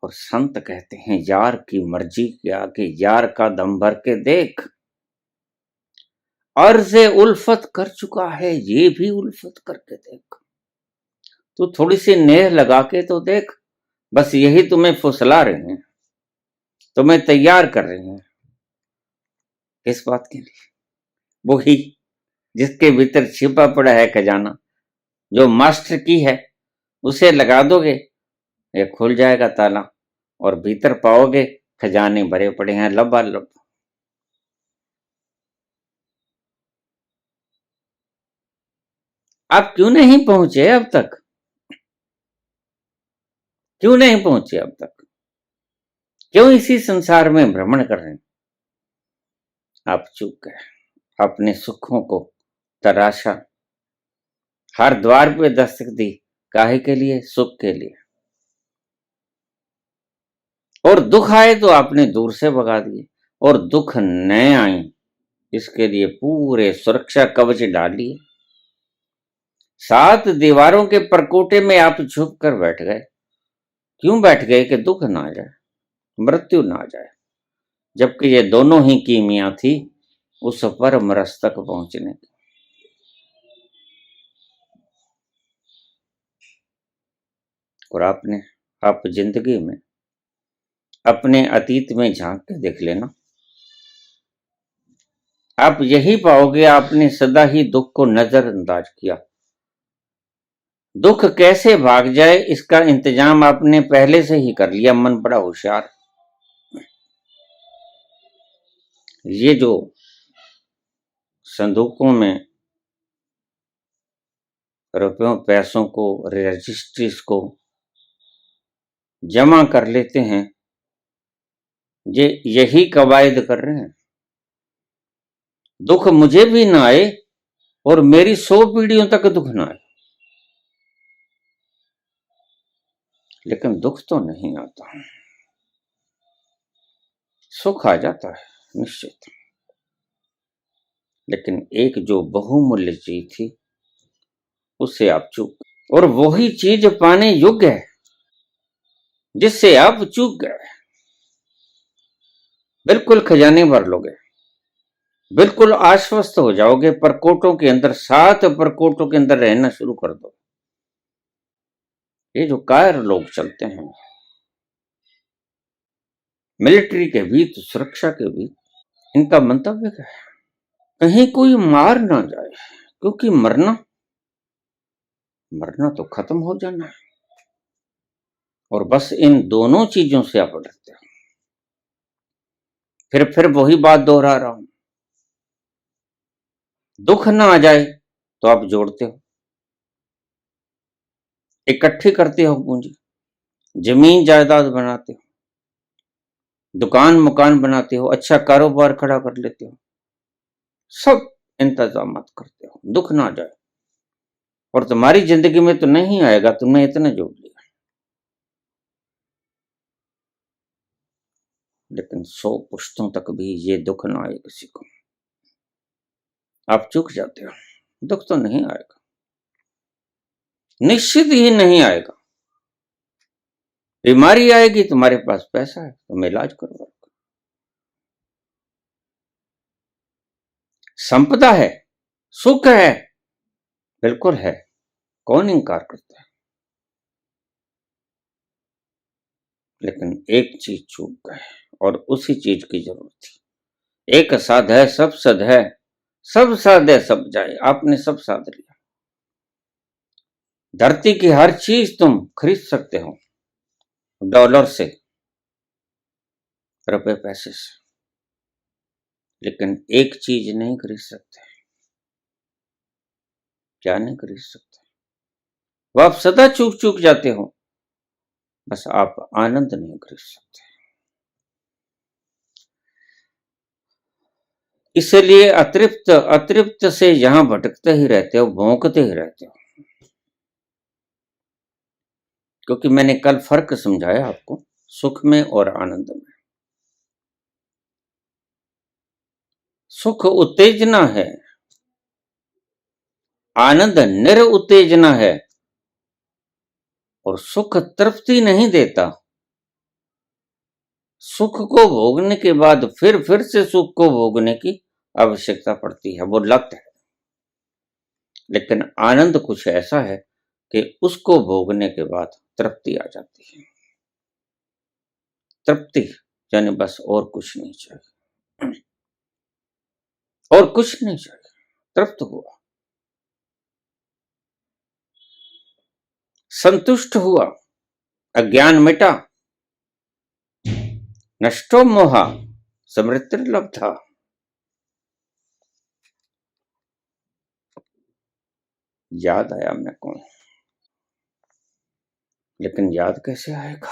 और संत कहते हैं यार की मर्जी के आगे यार का दम भर के देख, अर्ज़े उल्फत कर चुका है ये भी उल्फत करके देख। तो थोड़ी सी नेह लगा के तो देख, बस यही तुम्हें फुसला रहे हैं, तुम्हें तैयार कर रहे हैं। किस बात के लिए? वही जिसके भीतर छिपा पड़ा है खजाना, जो मास्टर की है, उसे लगा दोगे ये खुल जाएगा ताला, और भीतर पाओगे खजाने भरे पड़े हैं लबालब। आप क्यों नहीं पहुंचे अब तक? क्यों नहीं पहुंचे अब तक? क्यों इसी संसार में भ्रमण कर रहे हैं? आप चूक गए, अपने सुखों को तराशा, हर द्वार पे दस्तक दी, काहे के लिए? सुख के लिए। और दुख आए तो आपने दूर से भगा दिए, और दुख न आए इसके लिए पूरे सुरक्षा कवच डाल लिए। 7 दीवारों के परकोटे में आप छुप कर बैठ गए। क्यों बैठ गए? कि दुख ना आ जाए, मृत्यु ना आ जाए, जबकि ये दोनों ही कीमिया थी उस परम रस तक पहुंचने की। और आप जिंदगी में अपने अतीत में झांक के देख लेना, आप यही पाओगे आपने सदा ही दुख को नजरअंदाज किया। दुख कैसे भाग जाए इसका इंतजाम आपने पहले से ही कर लिया, मन बड़ा होशियार। ये जो संदूकों में रुपयों पैसों को, रजिस्ट्रीज को जमा कर लेते हैं, ये यही कवायद कर रहे हैं दुख मुझे भी ना आए और मेरी 100 पीढ़ियों तक दुख ना आए। लेकिन दुख तो नहीं आता, सुख आ जाता है निश्चित। लेकिन एक जो बहुमूल्य चीज थी उससे आप चूक, और वही चीज पाने योग्य है जिससे आप चूक गए। बिल्कुल खजाने भर लोगे, बिल्कुल आश्वस्त हो जाओगे, परकोटों के अंदर 7 परकोटों के अंदर रहना शुरू कर दो। ये जो कायर लोग चलते हैं मिलिट्री के बीच, सुरक्षा के बीच, इनका मंतव्य क्या है? कहीं कोई मार ना जाए, क्योंकि मरना तो खत्म हो जाना है। और बस इन दोनों चीजों से आप डरते हो। फिर वही बात दोहरा रहा हूं, दुख ना आ जाए तो आप जोड़ते हो, इकट्ठी करते हो पूंजी, जमीन जायदाद बनाते हो, दुकान मकान बनाते हो, अच्छा कारोबार खड़ा कर लेते हो, सब इंतजाम करते हो, दुख ना आ जाए। और तुम्हारी जिंदगी में तो नहीं आएगा, तुमने इतने जोड़ लिया, लेकिन 100 पुश्तों तक भी ये दुख ना आए किसी को, आप चूक जाते हो। दुख तो नहीं आएगा, निश्चित ही नहीं आएगा। बीमारी आएगी, तुम्हारे पास पैसा है, तुम इलाज करवाओ। संपदा है, सुख है, बिल्कुल है, कौन इंकार करता है। लेकिन एक चीज चूक गए, और उसी चीज की जरूरत थी। एक साध है सब सद है, सब साधे सब जाए, आपने सब साध लिया। धरती की हर चीज तुम खरीद सकते हो डॉलर से, रुपए पैसे से, लेकिन एक चीज नहीं खरीद सकते। क्या नहीं खरीद सकते? वो आप सदा चूक चूक जाते हो, बस आप आनंद नहीं खरीद सकते। इसलिए अतृप्त अतृप्त से यहां भटकते ही रहते हो, भौंकते ही रहते हो। क्योंकि मैंने कल फर्क समझाया आपको सुख में और आनंद में। सुख उत्तेजना है, आनंद निर उत्तेजना है, और सुख तृप्ति नहीं देता। सुख को भोगने के बाद फिर से सुख को भोगने की आवश्यकता पड़ती है, वो लत है। लेकिन आनंद कुछ ऐसा है कि उसको भोगने के बाद तृप्ति आ जाती है। तृप्ति यानी बस और कुछ नहीं चाहिए, और कुछ नहीं चाहिए, तृप्त हुआ, संतुष्ट हुआ, अज्ञान मिटा, नष्टो मोहा, समृद्धिर्लब्धा। याद आया मैं कौन, लेकिन याद कैसे आएगा?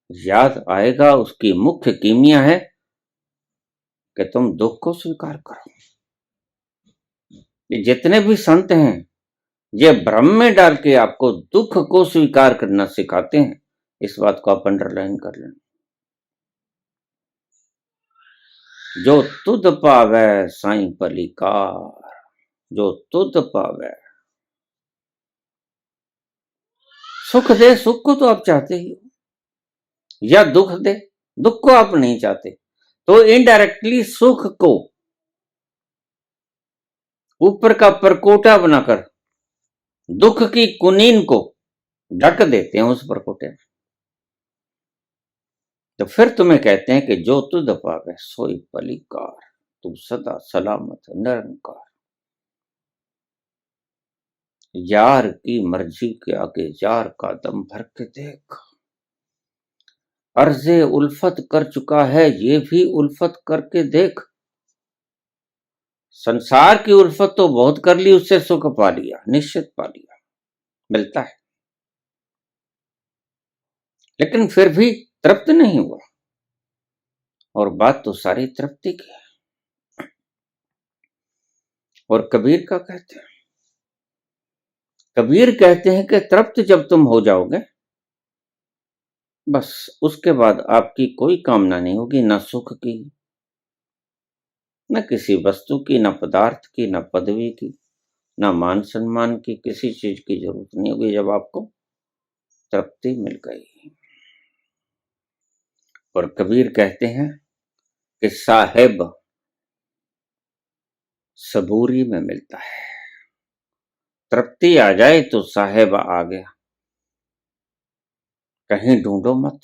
याद आएगा, उसकी मुख्य कीमिया है कि तुम दुख को स्वीकार करो। ये जितने भी संत हैं, ये भ्रम में डाल के आपको दुख को स्वीकार करना सिखाते हैं। इस बात को आप अंडरलाइन कर लेना। जो तुध पावे साईं पलिकार, जो तुध पावे। सुख दे, सुख को तो आप चाहते ही हो, या दुख दे, दुख को आप नहीं चाहते, तो इनडायरेक्टली सुख को ऊपर का परकोटा बनाकर दुख की कुनीन को ढक देते हैं उस परकोटे में। तो फिर तुम्हें कहते हैं कि जो तुध पावे सोई पलिकार, तू सदा सलामत निरंकार। यार की मर्जी के आगे यार का दम भर के देख, अर्ज़े उल्फत कर चुका है ये भी उल्फत करके देख। संसार की उल्फत तो बहुत कर ली, उससे सुख पा लिया, निश्चित पा लिया, मिलता है, लेकिन फिर भी तृप्त नहीं हुआ। और बात तो सारी तृप्ति की है। और कबीर कहते हैं कि तृप्त जब तुम हो जाओगे, बस उसके बाद आपकी कोई कामना नहीं होगी, ना सुख की, न किसी वस्तु की, न पदार्थ की, न पदवी की, न मान सम्मान की, किसी चीज की जरूरत नहीं होगी जब आपको तृप्ति मिल गई। और कबीर कहते हैं कि साहेब सबूरी में मिलता है। तृप्ति आ जाए तो साहेब आ गया, कहीं ढूंढो मत,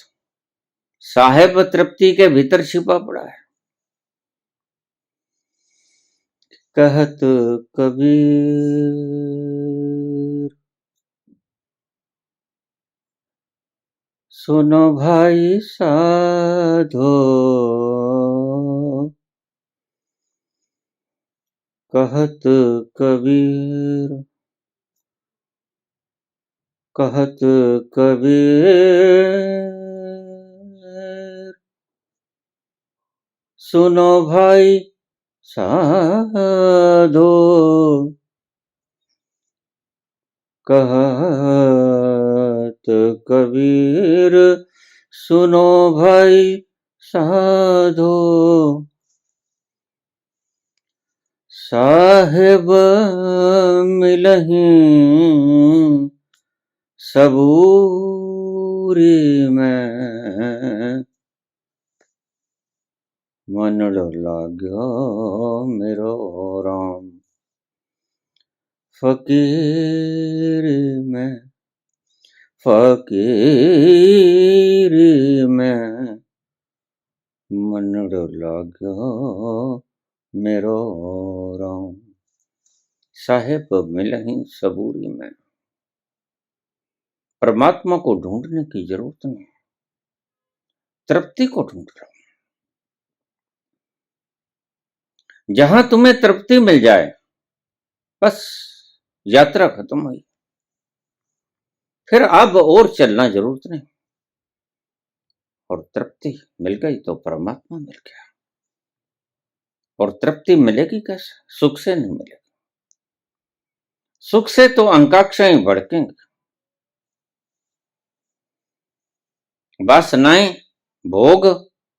साहेब तृप्ति के भीतर छिपा पड़ा है। कहत कबीर सुनो भाई साधो, कहत कबीर, कहत कबीर, सुनो भाई साधो, कहत कबीर, सुनो भाई साधो, साहेब मिलहीं सबूरी में, मनड़ लाग्यो मेरो राम फकीरी में, फकीरी में, मनड़ लाग्यो मेरो राम। साहेब मिलहीं सबूरी में। परमात्मा को ढूंढने की जरूरत नहीं, तृप्ति को ढूंढ लो। जहां तुम्हें तृप्ति मिल जाए बस यात्रा खत्म हुई, फिर अब और चलना जरूरत नहीं। और तृप्ति मिल गई तो परमात्मा मिल गया। और तृप्ति मिलेगी कैसे? सुख से नहीं मिलेगी। सुख से तो अंकाक्षाएं भड़केंगी, वासनाएं भोग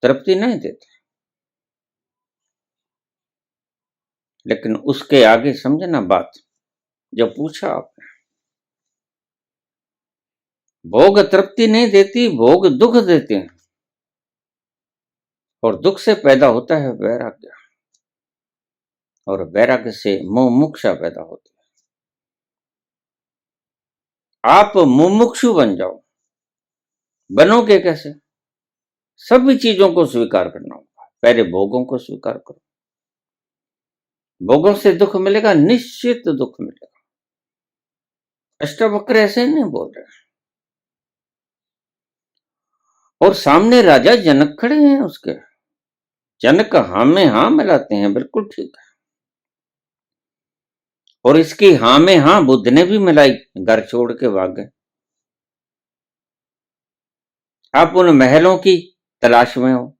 तृप्ति नहीं देते। लेकिन उसके आगे समझना बात, जब पूछा आपने, भोग तृप्ति नहीं देती, भोग दुख देते हैं। और दुख से पैदा होता है वैराग्य, और वैराग्य से मुमुक्षा पैदा होती है। आप मुमुक्षु बन जाओ। बनोगे कैसे? सभी चीजों को स्वीकार करना होगा। पहले भोगों को स्वीकार करो। भोगों से दुख मिलेगा, निश्चित दुख मिलेगा। अष्टावक्र ऐसे नहीं बोल रहे। और सामने राजा जनक खड़े हैं उसके। जनक हाँ में हाँ मिलाते हैं, बिल्कुल ठीक है। और इसकी हाँ में हाँ बुद्ध ने भी मिलाई, घर छोड़ के भाग गए। आप उन महलों की तलाश में हो,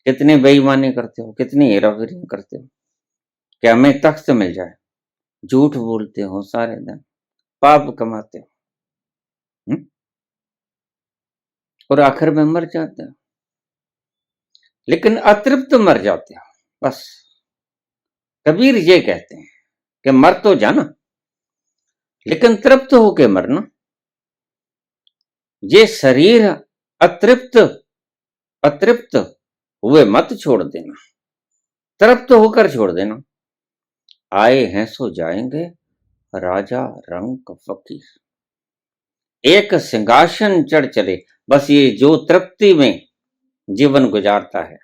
कितनी बेईमानी करते हो, कितनी हेराफेरी करते हो कि हमें तख्त मिल जाए। झूठ बोलते हो सारे दिन, पाप कमाते हो, और आखिर में मर जाते हो। लेकिन अतृप्त मर जाते हो। बस कबीर ये कहते हैं कि मर तो जाना, लेकिन तृप्त होके मरना। ये शरीर अतृप्त अतृप्त हुए मत छोड़ देना, तृप्त होकर छोड़ देना। आए हैं सो जाएंगे, राजा रंक फकीर। एक सिंहासन चढ़ चले। बस ये जो तृप्ति में जीवन गुजारता है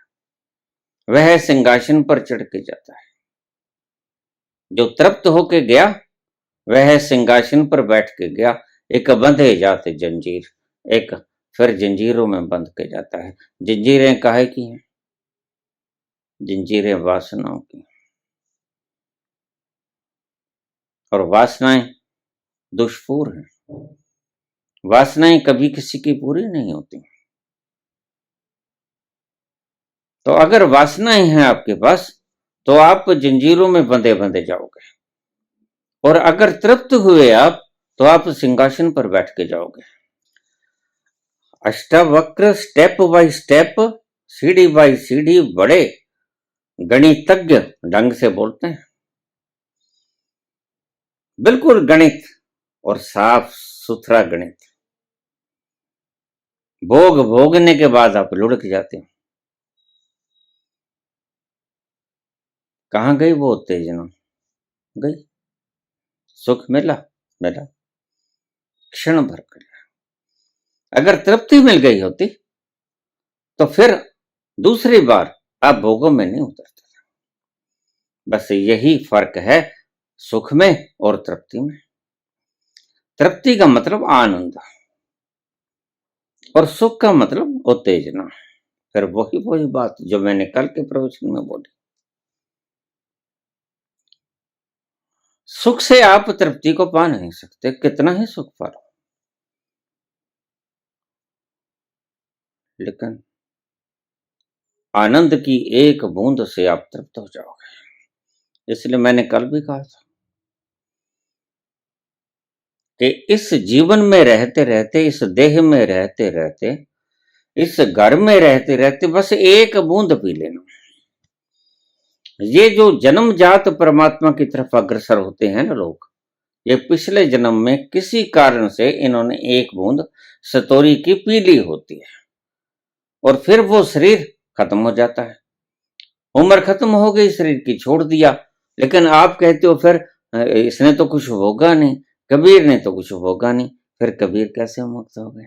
वह सिंहासन पर चढ़ के जाता है। जो तृप्त होके गया वह सिंहासन पर बैठ के गया। एक बंधे जाते जंजीर, एक फिर जंजीरों में बंध के जाता है। जंजीरें काहे की हैं? जंजीरें वासनाओं की। और वासनाएं दुष्पूर हैं। वासनाएं कभी किसी की पूरी नहीं होती। तो अगर वासनाएं हैं आपके पास तो आप जंजीरों में बंधे बंधे जाओगे। और अगर तृप्त हुए आप तो आप सिंहासन पर बैठ के जाओगे। अष्टावक्र स्टेप बाय स्टेप, सीढ़ी बाय सीढ़ी बड़े गणितज्ञ ढंग से बोलते हैं। बिल्कुल गणित और साफ सुथरा गणित। भोग भोगने के बाद आप लुढ़क जाते हो। कहां गई वो उत्तेजना? गई। सुख मिला मिला, क्षण भर कर। अगर तृप्ति मिल गई होती तो फिर दूसरी बार आप भोगों में नहीं उतरते। बस यही फर्क है सुख में और तृप्ति में। तृप्ति का मतलब आनंद, और सुख का मतलब उत्तेजना। फिर वही वही बात जो मैंने कल के प्रवचन में बोली, सुख से आप तृप्ति को पा नहीं सकते, कितना ही सुख पा लो, लेकिन आनंद की एक बूंद से आप तृप्त हो जाओगे। इसलिए मैंने कल भी कहा था कि इस जीवन में रहते रहते, इस देह में रहते रहते, इस घर में रहते रहते बस एक बूंद पी लेना। ये जो जन्मजात परमात्मा की तरफ अग्रसर होते हैं ना लोग, ये पिछले जन्म में किसी कारण से इन्होंने एक बूंद सतोरी की पी ली होती है, और फिर वो शरीर खत्म हो जाता है, उम्र खत्म हो गई, शरीर की छोड़ दिया। लेकिन आप कहते हो फिर इसने तो कुछ होगा नहीं, कबीर ने तो कुछ होगा नहीं, फिर कबीर कैसे मुक्त हो गए?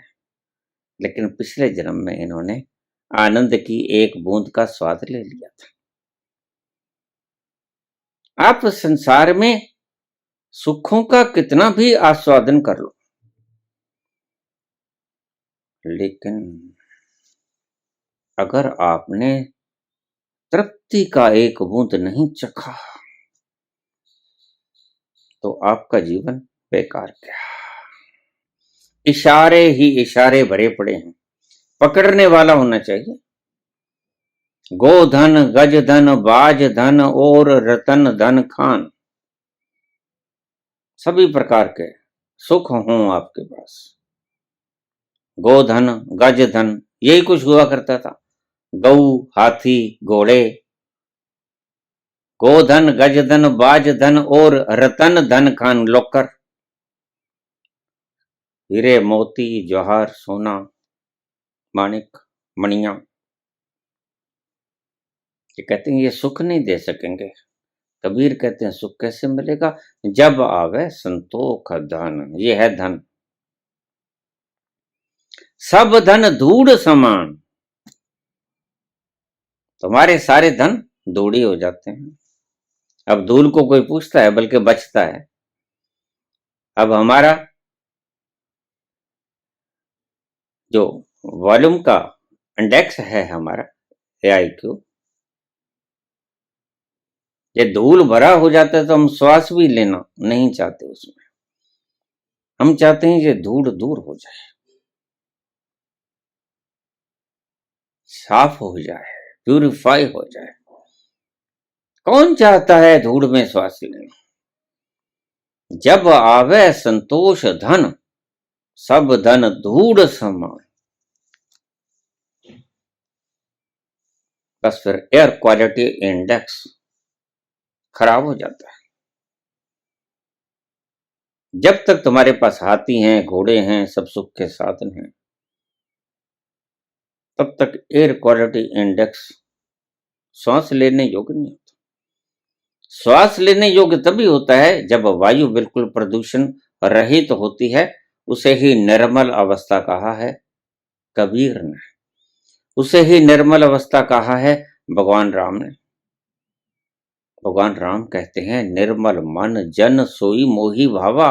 लेकिन पिछले जन्म में इन्होंने आनंद की एक बूंद का स्वाद ले लिया था। आप संसार में सुखों का कितना भी आस्वादन कर लो, लेकिन अगर आपने तृप्ति का एक बूंद नहीं चखा तो आपका जीवन बेकार गया। इशारे ही इशारे भरे पड़े हैं, पकड़ने वाला होना चाहिए। गोधन, गज धन, बाज धन और रतन धन खान, सभी प्रकार के सुख हों आपके पास। गोधन, गज धन, यही कुछ हुआ करता था। गऊ, हाथी, घोड़े, गोधन, गज धन, बाज धन और रतन धन खान, लोकर, हीरे, मोती, जवाहर, सोना, माणिक, मणिया। ये कहते हैं ये सुख नहीं दे सकेंगे। कबीर कहते हैं सुख कैसे मिलेगा? जब आवे संतोख धन, ये है धन। सब धन धूड़ समान, तुम्हारे सारे धन धूड़ी हो जाते हैं। अब धूल को कोई पूछता है, बल्कि बचता है। अब हमारा जो वॉल्यूम का इंडेक्स है, हमारा AIQ, ये धूल भरा हो जाता है तो हम श्वास भी लेना नहीं चाहते उसमें। हम चाहते हैं ये धूल दूर हो जाए, साफ हो जाए, प्यूरिफाई हो जाए। कौन चाहता है धूल में श्वास लेना? जब आवे संतोष धन, सब धन धूड़ समान। बस फिर एयर क्वालिटी इंडेक्स खराब हो जाता है। जब तक तुम्हारे पास हाथी हैं, घोड़े हैं, सब सुख के साधन हैं, तब तक एयर क्वालिटी इंडेक्स श्वास लेने योग्य नहीं होता। श्वास लेने योग्य तभी होता है जब वायु बिल्कुल प्रदूषण रहित तो होती है। उसे ही निर्मल अवस्था कहा है कबीर ने, उसे ही निर्मल अवस्था कहा है भगवान राम ने। भगवान राम कहते हैं निर्मल मन जन सोई मोही भावा।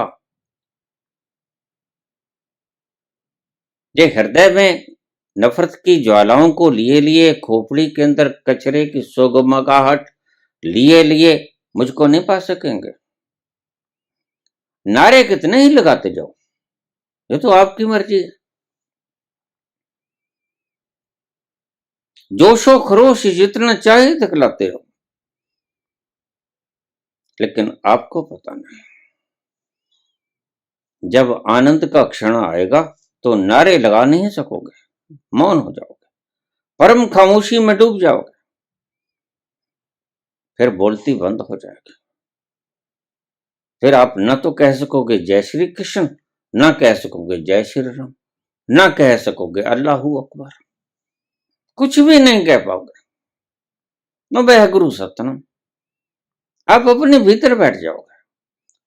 ये हृदय में नफरत की ज्वालाओं को लिए लिए, खोपड़ी के अंदर कचरे की सोगमगाहट लिए लिए मुझको नहीं पा सकेंगे। नारे कितने ही लगाते जाओ, ये तो आपकी मर्जी है। जोशो खरोश जितना चाहे दिखलाते रहो, लेकिन आपको पता नहीं जब आनंद का क्षण आएगा तो नारे लगा नहीं सकोगे, मौन हो जाओगे, परम खामोशी में डूब जाओगे, फिर बोलती बंद हो जाएगी। फिर आप न तो कह सकोगे जय श्री कृष्ण, ना कह सकोगे जय श्री राम, ना कह सकोगे अल्लाहू अकबर, कुछ भी नहीं कह पाओगे। नो वह गुरु सतनाम, आप अपने भीतर बैठ जाओगे,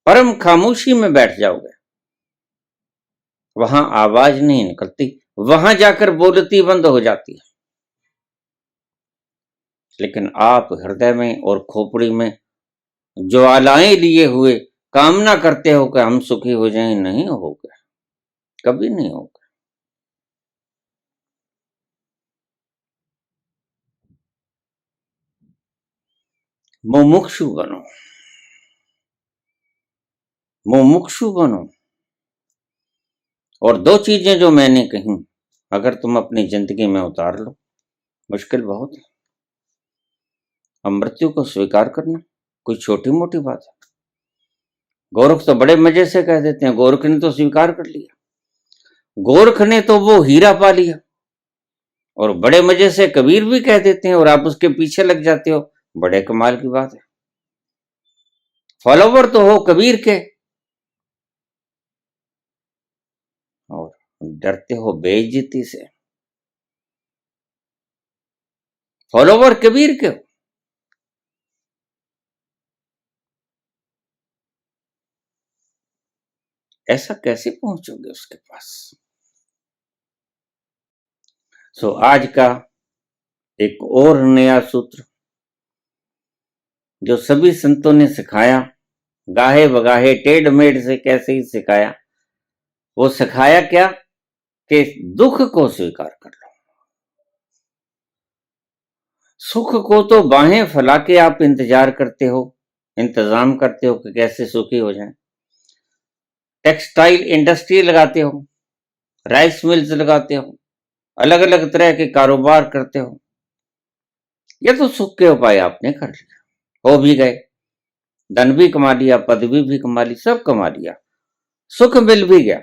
परम खामोशी में बैठ जाओगे। वहां आवाज नहीं निकलती, वहां जाकर बोलती बंद हो जाती है। लेकिन आप हृदय में और खोपड़ी में ज्वालाएं लिए हुए कामना करते हो कि हम सुखी हो जाएं, नहीं होगे, कभी नहीं होगा। मुमुक्षु बनो, मुमुक्षु बनो। और दो चीजें जो मैंने कही, अगर तुम अपनी जिंदगी में उतार लो, मुश्किल बहुत है। अब मृत्यु को स्वीकार करना कोई छोटी मोटी बात है? गोरख तो बड़े मजे से कह देते हैं, गोरख ने तो स्वीकार कर लिया, गोरख ने तो वो हीरा पा लिया। और बड़े मजे से कबीर भी कह देते हैं और आप उसके पीछे लग जाते हो, बड़े कमाल की बात है। फॉलोवर तो हो कबीर के और डरते हो बेइज्जती से। फॉलोवर कबीर के हो, ऐसा कैसे पहुंचोगे उसके पास? सो आज का एक और नया सूत्र जो सभी संतों ने सिखाया, गाहे बगाहे टेढ़ मेढ़ से कैसे ही सिखाया, वो सिखाया क्या कि दुख को स्वीकार कर लो। सुख को तो बाहें फैला के आप इंतजार करते हो, इंतजाम करते हो कि कैसे सुखी हो जाए। टेक्सटाइल इंडस्ट्री लगाते हो, राइस मिल्स लगाते हो, अलग अलग तरह के कारोबार करते हो। ये तो सुख के उपाय आपने कर लिया, हो भी गए, धन भी कमा लिया, पदवी भी कमा ली, सब कमा लिया, सुख मिल भी गया,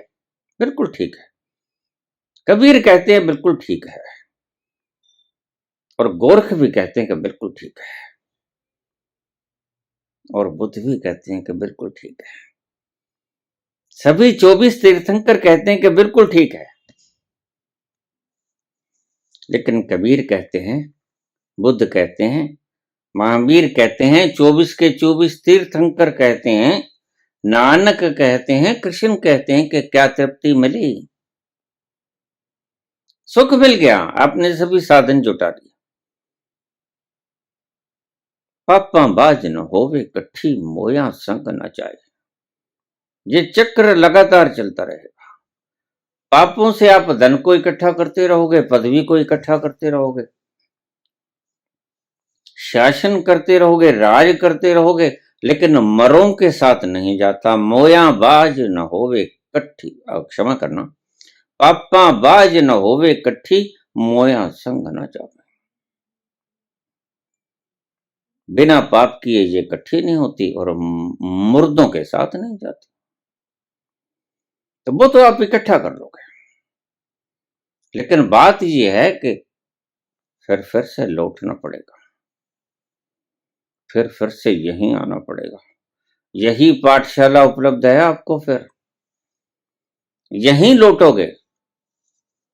बिल्कुल ठीक है। कबीर कहते हैं बिल्कुल ठीक है, और गोरख भी कहते हैं कि बिल्कुल ठीक है, और बुद्ध भी कहते हैं कि बिल्कुल ठीक है। सभी 24 तीर्थंकर कहते हैं कि बिल्कुल ठीक है। लेकिन कबीर कहते हैं, बुद्ध कहते हैं, महावीर कहते हैं, 24 के 24 तीर्थंकर कहते हैं, नानक कहते हैं, कृष्ण कहते हैं कि क्या तृप्ति मिली, सुख मिल गया, आपने सभी साधन जुटा दिए। पापा बाज न होवे कट्ठी, मोया संग न जाए। ये चक्र लगातार चलता रहेगा। पापों से आप धन को इकट्ठा करते रहोगे, पदवी को इकट्ठा करते रहोगे, शासन करते रहोगे, राज करते रहोगे, लेकिन मरों के साथ नहीं जाता। मोया बाज न होवे कट्ठी, क्षमा करना, पापा बाज न होवे कट्ठी, मोया संग न जावे। बिना पाप किए ये इकट्ठी नहीं होती और मुर्दों के साथ नहीं जाती। तो वो तो आप इकट्ठा कर लोगे, लेकिन बात ये है कि फिर से लौटना पड़ेगा, फिर से यहीं आना पड़ेगा। यही पाठशाला उपलब्ध है आपको, फिर यहीं लौटोगे।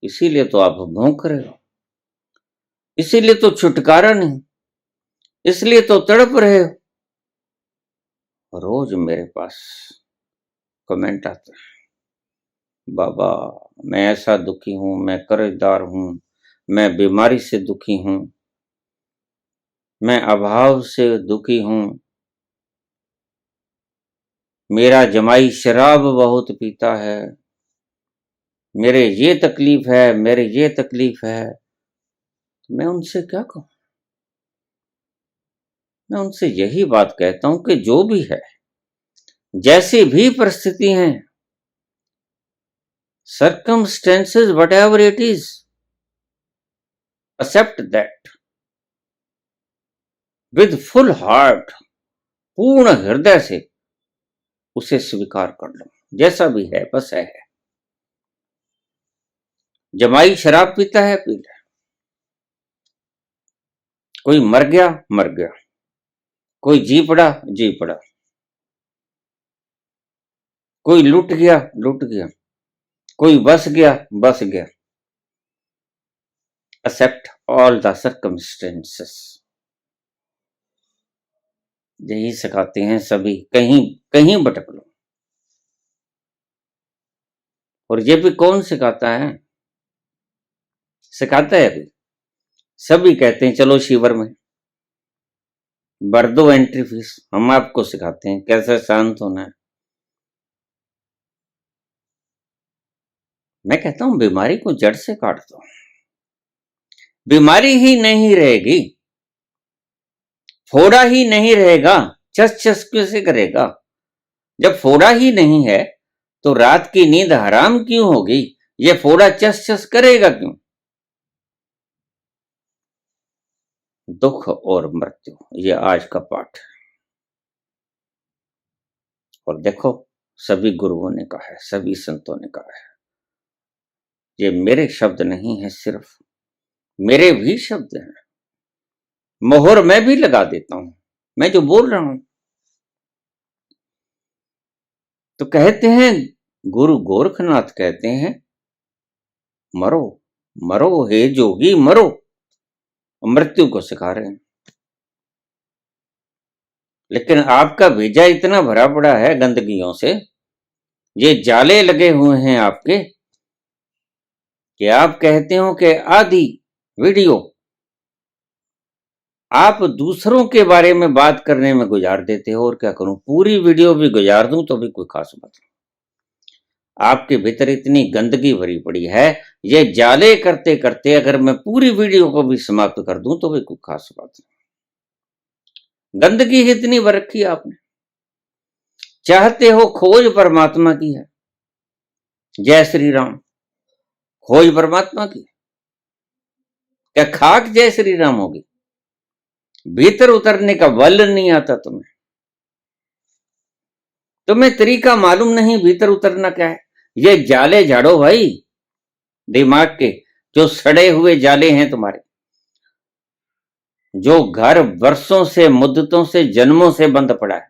इसीलिए तो आप भौंक रहे हो, इसीलिए तो छुटकारा नहीं, इसलिए तो तड़प रहे हो। रोज मेरे पास कमेंट आता है, बाबा मैं ऐसा दुखी हूं, मैं कर्जदार हूं, मैं बीमारी से दुखी हूं, मैं अभाव से दुखी हूं, मेरा जमाई शराब बहुत पीता है, मेरे ये तकलीफ है, मेरे ये तकलीफ है। मैं उनसे क्या कहूं? मैं उनसे यही बात कहता हूं कि जो भी है, जैसी भी परिस्थिति है, circumstances whatever it is, accept that with full heart, पूर्ण हृदय से उसे स्वीकार कर लो, जैसा भी है बस है। जमाई शराब पीता है, पी ले, कोई मर गया मर गया, कोई जी पड़ा जी पड़ा, कोई लुट गया लुट गया, कोई बस गया बस गया। एक्सेप्ट ऑल द सर्कमस्टेंसेस, यही सिखाते हैं सभी। कहीं कहीं भटक लो, और ये भी कौन सिखाता है? सिखाता है अभी सभी कहते हैं चलो शिविर में भर दो एंट्री फीस, हम आपको सिखाते हैं कैसे शांत होना है। मैं कहता हूं बीमारी को जड़ से काट दो, बीमारी ही नहीं रहेगी। फोड़ा ही नहीं रहेगा, चस चस कैसे करेगा? जब फोड़ा ही नहीं है तो रात की नींद हराम क्यों होगी? ये फोड़ा चस चस करेगा क्यों? दुख और मृत्यु, ये आज का पाठ है। और देखो, सभी गुरुओं ने कहा है, सभी संतों ने कहा है, ये मेरे शब्द नहीं है, सिर्फ मेरे भी शब्द हैं। मोहर मैं भी लगा देता हूं, मैं जो बोल रहा हूं। तो कहते हैं, गुरु गोरखनाथ कहते हैं, मरो मरो हे जोगी मरो। मृत्यु को सिखा रहे हैं। लेकिन आपका भेजा इतना भरा पड़ा है गंदगियों से, ये जाले लगे हुए हैं आपके, कि आप कहते हो कि आधी वीडियो आप दूसरों के बारे में बात करने में गुजार देते हो। और क्या करूं, पूरी वीडियो भी गुजार दूं तो भी कोई खास बात नहीं। आपके भीतर इतनी गंदगी भरी पड़ी है, ये जाले करते करते अगर मैं पूरी वीडियो को भी समाप्त कर दूं तो भी कोई खास बात नहीं। गंदगी इतनी भर रखी आपने। चाहते हो खोज परमात्मा की है, जय श्री राम, खोज परमात्मा की। क्या खाक जय श्री राम होगी? भीतर उतरने का बल नहीं आता तुम्हें। तुम्हें तरीका मालूम नहीं भीतर उतरना क्या है। ये जाले झाड़ो भाई दिमाग के, जो सड़े हुए जाले हैं तुम्हारे, जो घर वर्षों से, मुद्दतों से, जन्मों से बंद पड़ा है,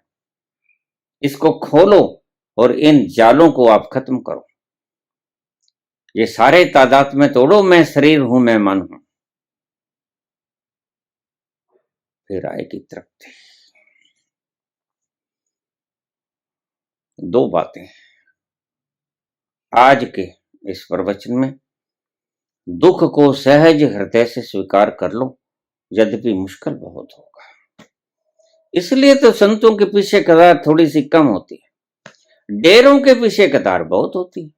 इसको खोलो और इन जालों को आप खत्म करो। ये सारे तादाद में तोड़ो, मैं शरीर हूं, मैं मन हूं। फिर आएगी तृप्ति। दो बातें आज के इस प्रवचन में। दुख को सहज हृदय से स्वीकार कर लो, यद्यपि मुश्किल बहुत होगा। इसलिए तो संतों के पीछे कतार थोड़ी सी कम होती है, डेरों के पीछे कतार बहुत होती है,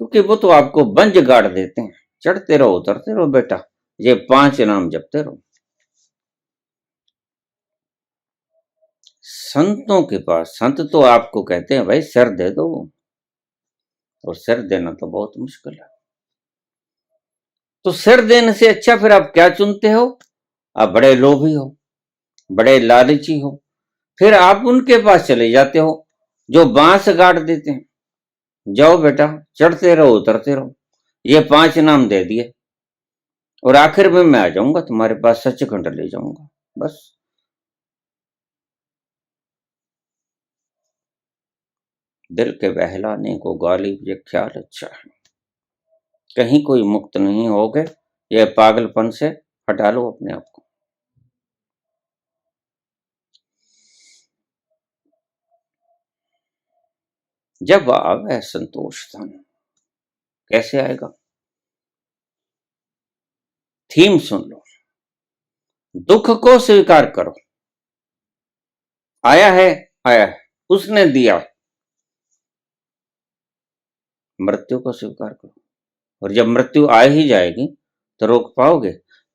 क्योंकि वो तो आपको बंज गाड़ देते हैं। चढ़ते रहो, उतरते रहो बेटा, ये 5 नाम जपते रहो। संतों के पास, संत तो आपको कहते हैं भाई सिर दे दो, और सिर देना तो बहुत मुश्किल है। तो सिर देने से अच्छा फिर आप क्या चुनते हो? आप बड़े लोभी हो, बड़े लालची हो, फिर आप उनके पास चले जाते हो जो बांस गाड़ देते हैं। जाओ बेटा, चढ़ते रहो, उतरते रहो, ये 5 नाम दे दिए, और आखिर में मैं आ जाऊंगा तुम्हारे पास, सचखंड ले जाऊंगा। बस दिल के बहलाने को गालिब ये ख्याल अच्छा है। कहीं कोई मुक्त नहीं हो गए, यह पागलपन से हटा लो अपने आप को। जब आवे संतोष धन, कैसे आएगा? थीम सुन लो, दुख को स्वीकार करो। आया है, आया है, उसने दिया। मृत्यु को स्वीकार करो, और जब मृत्यु आ ही जाएगी तो रोक पाओगे?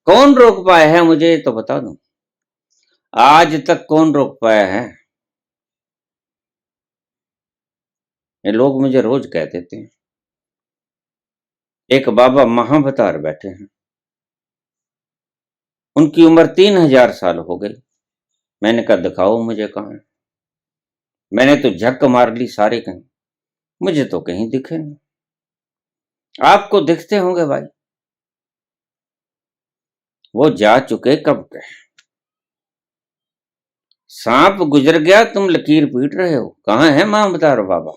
कौन रोक पाया है मुझे तो बता दो, आज तक कौन रोक पाया है? ये लोग मुझे रोज कह देते हैं, एक बाबा महावतार बैठे हैं, उनकी उम्र 3000 साल हो गई। मैंने कहा दिखाओ मुझे कहां है। मैंने तो झक मार ली सारे कहीं, मुझे तो कहीं दिखे नहीं। आपको दिखते होंगे भाई, वो जा चुके कब के। सांप गुजर गया, तुम लकीर पीट रहे हो। कहां है महावतार बाबा?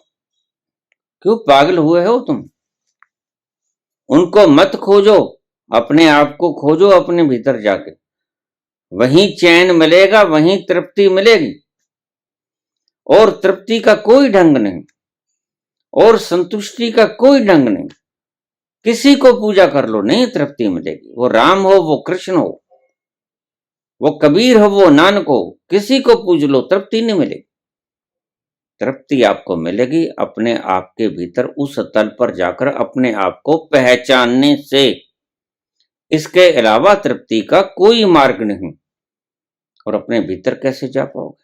क्यों पागल हुए हो तुम? उनको मत खोजो, अपने आप को खोजो, अपने भीतर जाके। वहीं चैन मिलेगा, वहीं तृप्ति मिलेगी। और तृप्ति का कोई ढंग नहीं, और संतुष्टि का कोई ढंग नहीं। किसी को पूजा कर लो, नहीं तृप्ति मिलेगी। वो राम हो, वो कृष्ण हो, वो कबीर हो, वो नानक हो, किसी को पूज लो, तृप्ति नहीं मिलेगी। तृप्ति आपको मिलेगी अपने आप के भीतर, उस तल पर जाकर अपने आप को पहचानने से। इसके अलावा तृप्ति का कोई मार्ग नहीं। और अपने भीतर कैसे जा पाओगे?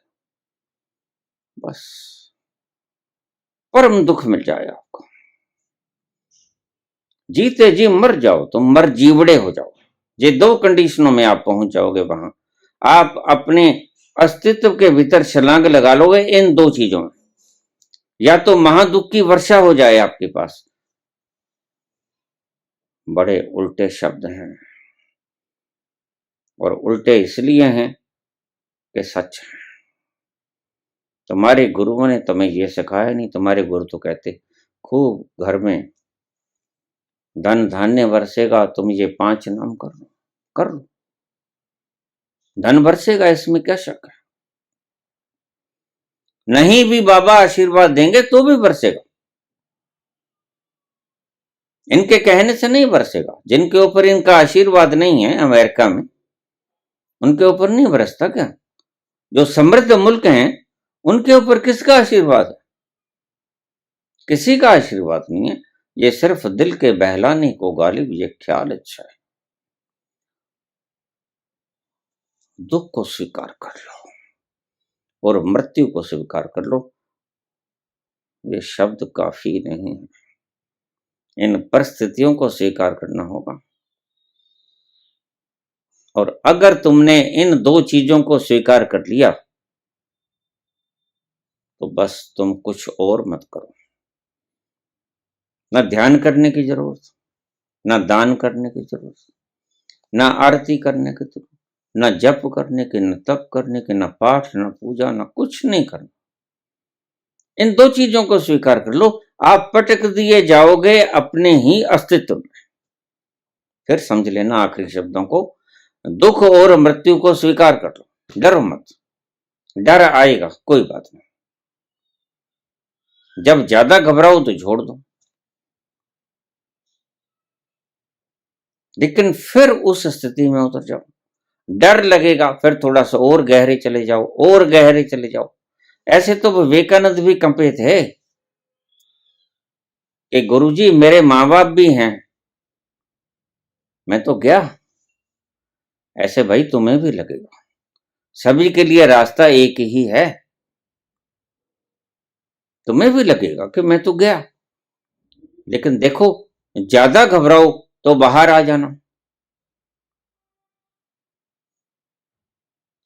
बस परम दुख मिल जाए आपको। जीते जी मर जाओ तो मर जीवड़े हो जाओ। ये दो कंडीशनों में आप पहुंच जाओगे। वहां आप अपने अस्तित्व के भीतर छलांग लगा लोगे इन दो चीजों में। या तो महादुख की वर्षा हो जाए आपके पास। बड़े उल्टे शब्द हैं और उल्टे इसलिए हैं कि सच है। तुम्हारे गुरुओं ने तुम्हें यह सिखाया नहीं। तुम्हारे गुरु तो कहते खूब घर में धन धान्य बरसेगा, तुम ये 5 नाम कर लो, कर लो, धन बरसेगा, इसमें क्या शक है। नहीं भी बाबा आशीर्वाद देंगे तो भी बरसेगा। इनके कहने से नहीं बरसेगा। जिनके ऊपर इनका आशीर्वाद नहीं है अमेरिका में, उनके ऊपर नहीं बरसता क्या? जो समृद्ध मुल्क हैं उनके ऊपर किसका आशीर्वाद है? किसी का आशीर्वाद नहीं है। ये सिर्फ दिल के बहलाने को गालिब ये ख्याल अच्छा है। दुख को स्वीकार कर लो और मृत्यु को स्वीकार कर लो। ये शब्द काफी नहीं है। इन परिस्थितियों को स्वीकार करना होगा। और अगर तुमने इन दो चीजों को स्वीकार कर लिया तो बस तुम कुछ और मत करो। ना ध्यान करने की जरूरत, ना दान करने की जरूरत, ना आरती करने की जरूरत, ना जप करने की, न तप करने की, न पाठ, न पूजा, न कुछ नहीं करना। इन दो चीजों को स्वीकार कर लो। आप पटक दिए जाओगे अपने ही अस्तित्व में। फिर समझ लेना आखिरी शब्दों को, दुख और मृत्यु को स्वीकार कर लो। डरो मत। डर आएगा, कोई बात नहीं। जब ज्यादा घबराओ तो छोड़ दो, लेकिन फिर उस स्थिति में उतर जाओ। डर लगेगा, फिर थोड़ा सा और गहरे चले जाओ, और गहरे चले जाओ। ऐसे तो विवेकानंद भी कंपे थे कि गुरुजी मेरे माँ बाप भी हैं, मैं तो गया। ऐसे भाई तुम्हें भी लगेगा। सभी के लिए रास्ता एक ही है। तुम्हें भी लगेगा कि मैं तो गया, लेकिन देखो ज्यादा घबराओ तो बाहर आ जाना।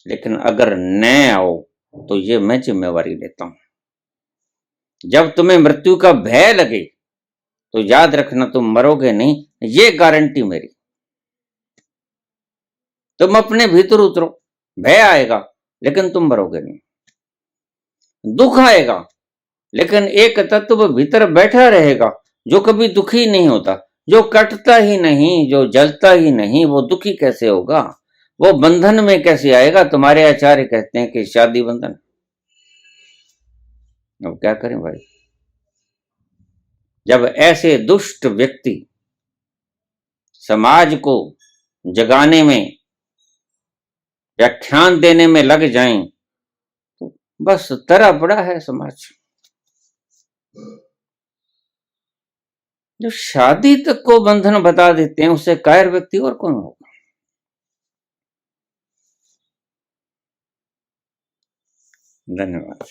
लेकिन अगर न आओ तो ये मैं जिम्मेवारी लेता हूं। जब तुम्हें मृत्यु का भय लगे तो याद रखना तुम मरोगे नहीं, ये गारंटी मेरी। तुम अपने भीतर उतरो, भय आएगा लेकिन तुम मरोगे नहीं। दुख आएगा लेकिन एक तत्व भीतर बैठा रहेगा जो कभी दुखी नहीं होता, जो कटता ही नहीं, जो जलता ही नहीं, वो दुखी कैसे होगा? वो बंधन में कैसे आएगा? तुम्हारे आचार्य कहते हैं कि शादी बंधन। अब क्या करें भाई? जब ऐसे दुष्ट व्यक्ति समाज को जगाने में, व्याख्यान देने में लग जाएं तो बस तरा पड़ा है समाज। जो शादी तक को बंधन बता देते हैं उससे कायर व्यक्ति और कौन होगा? धन्यवाद।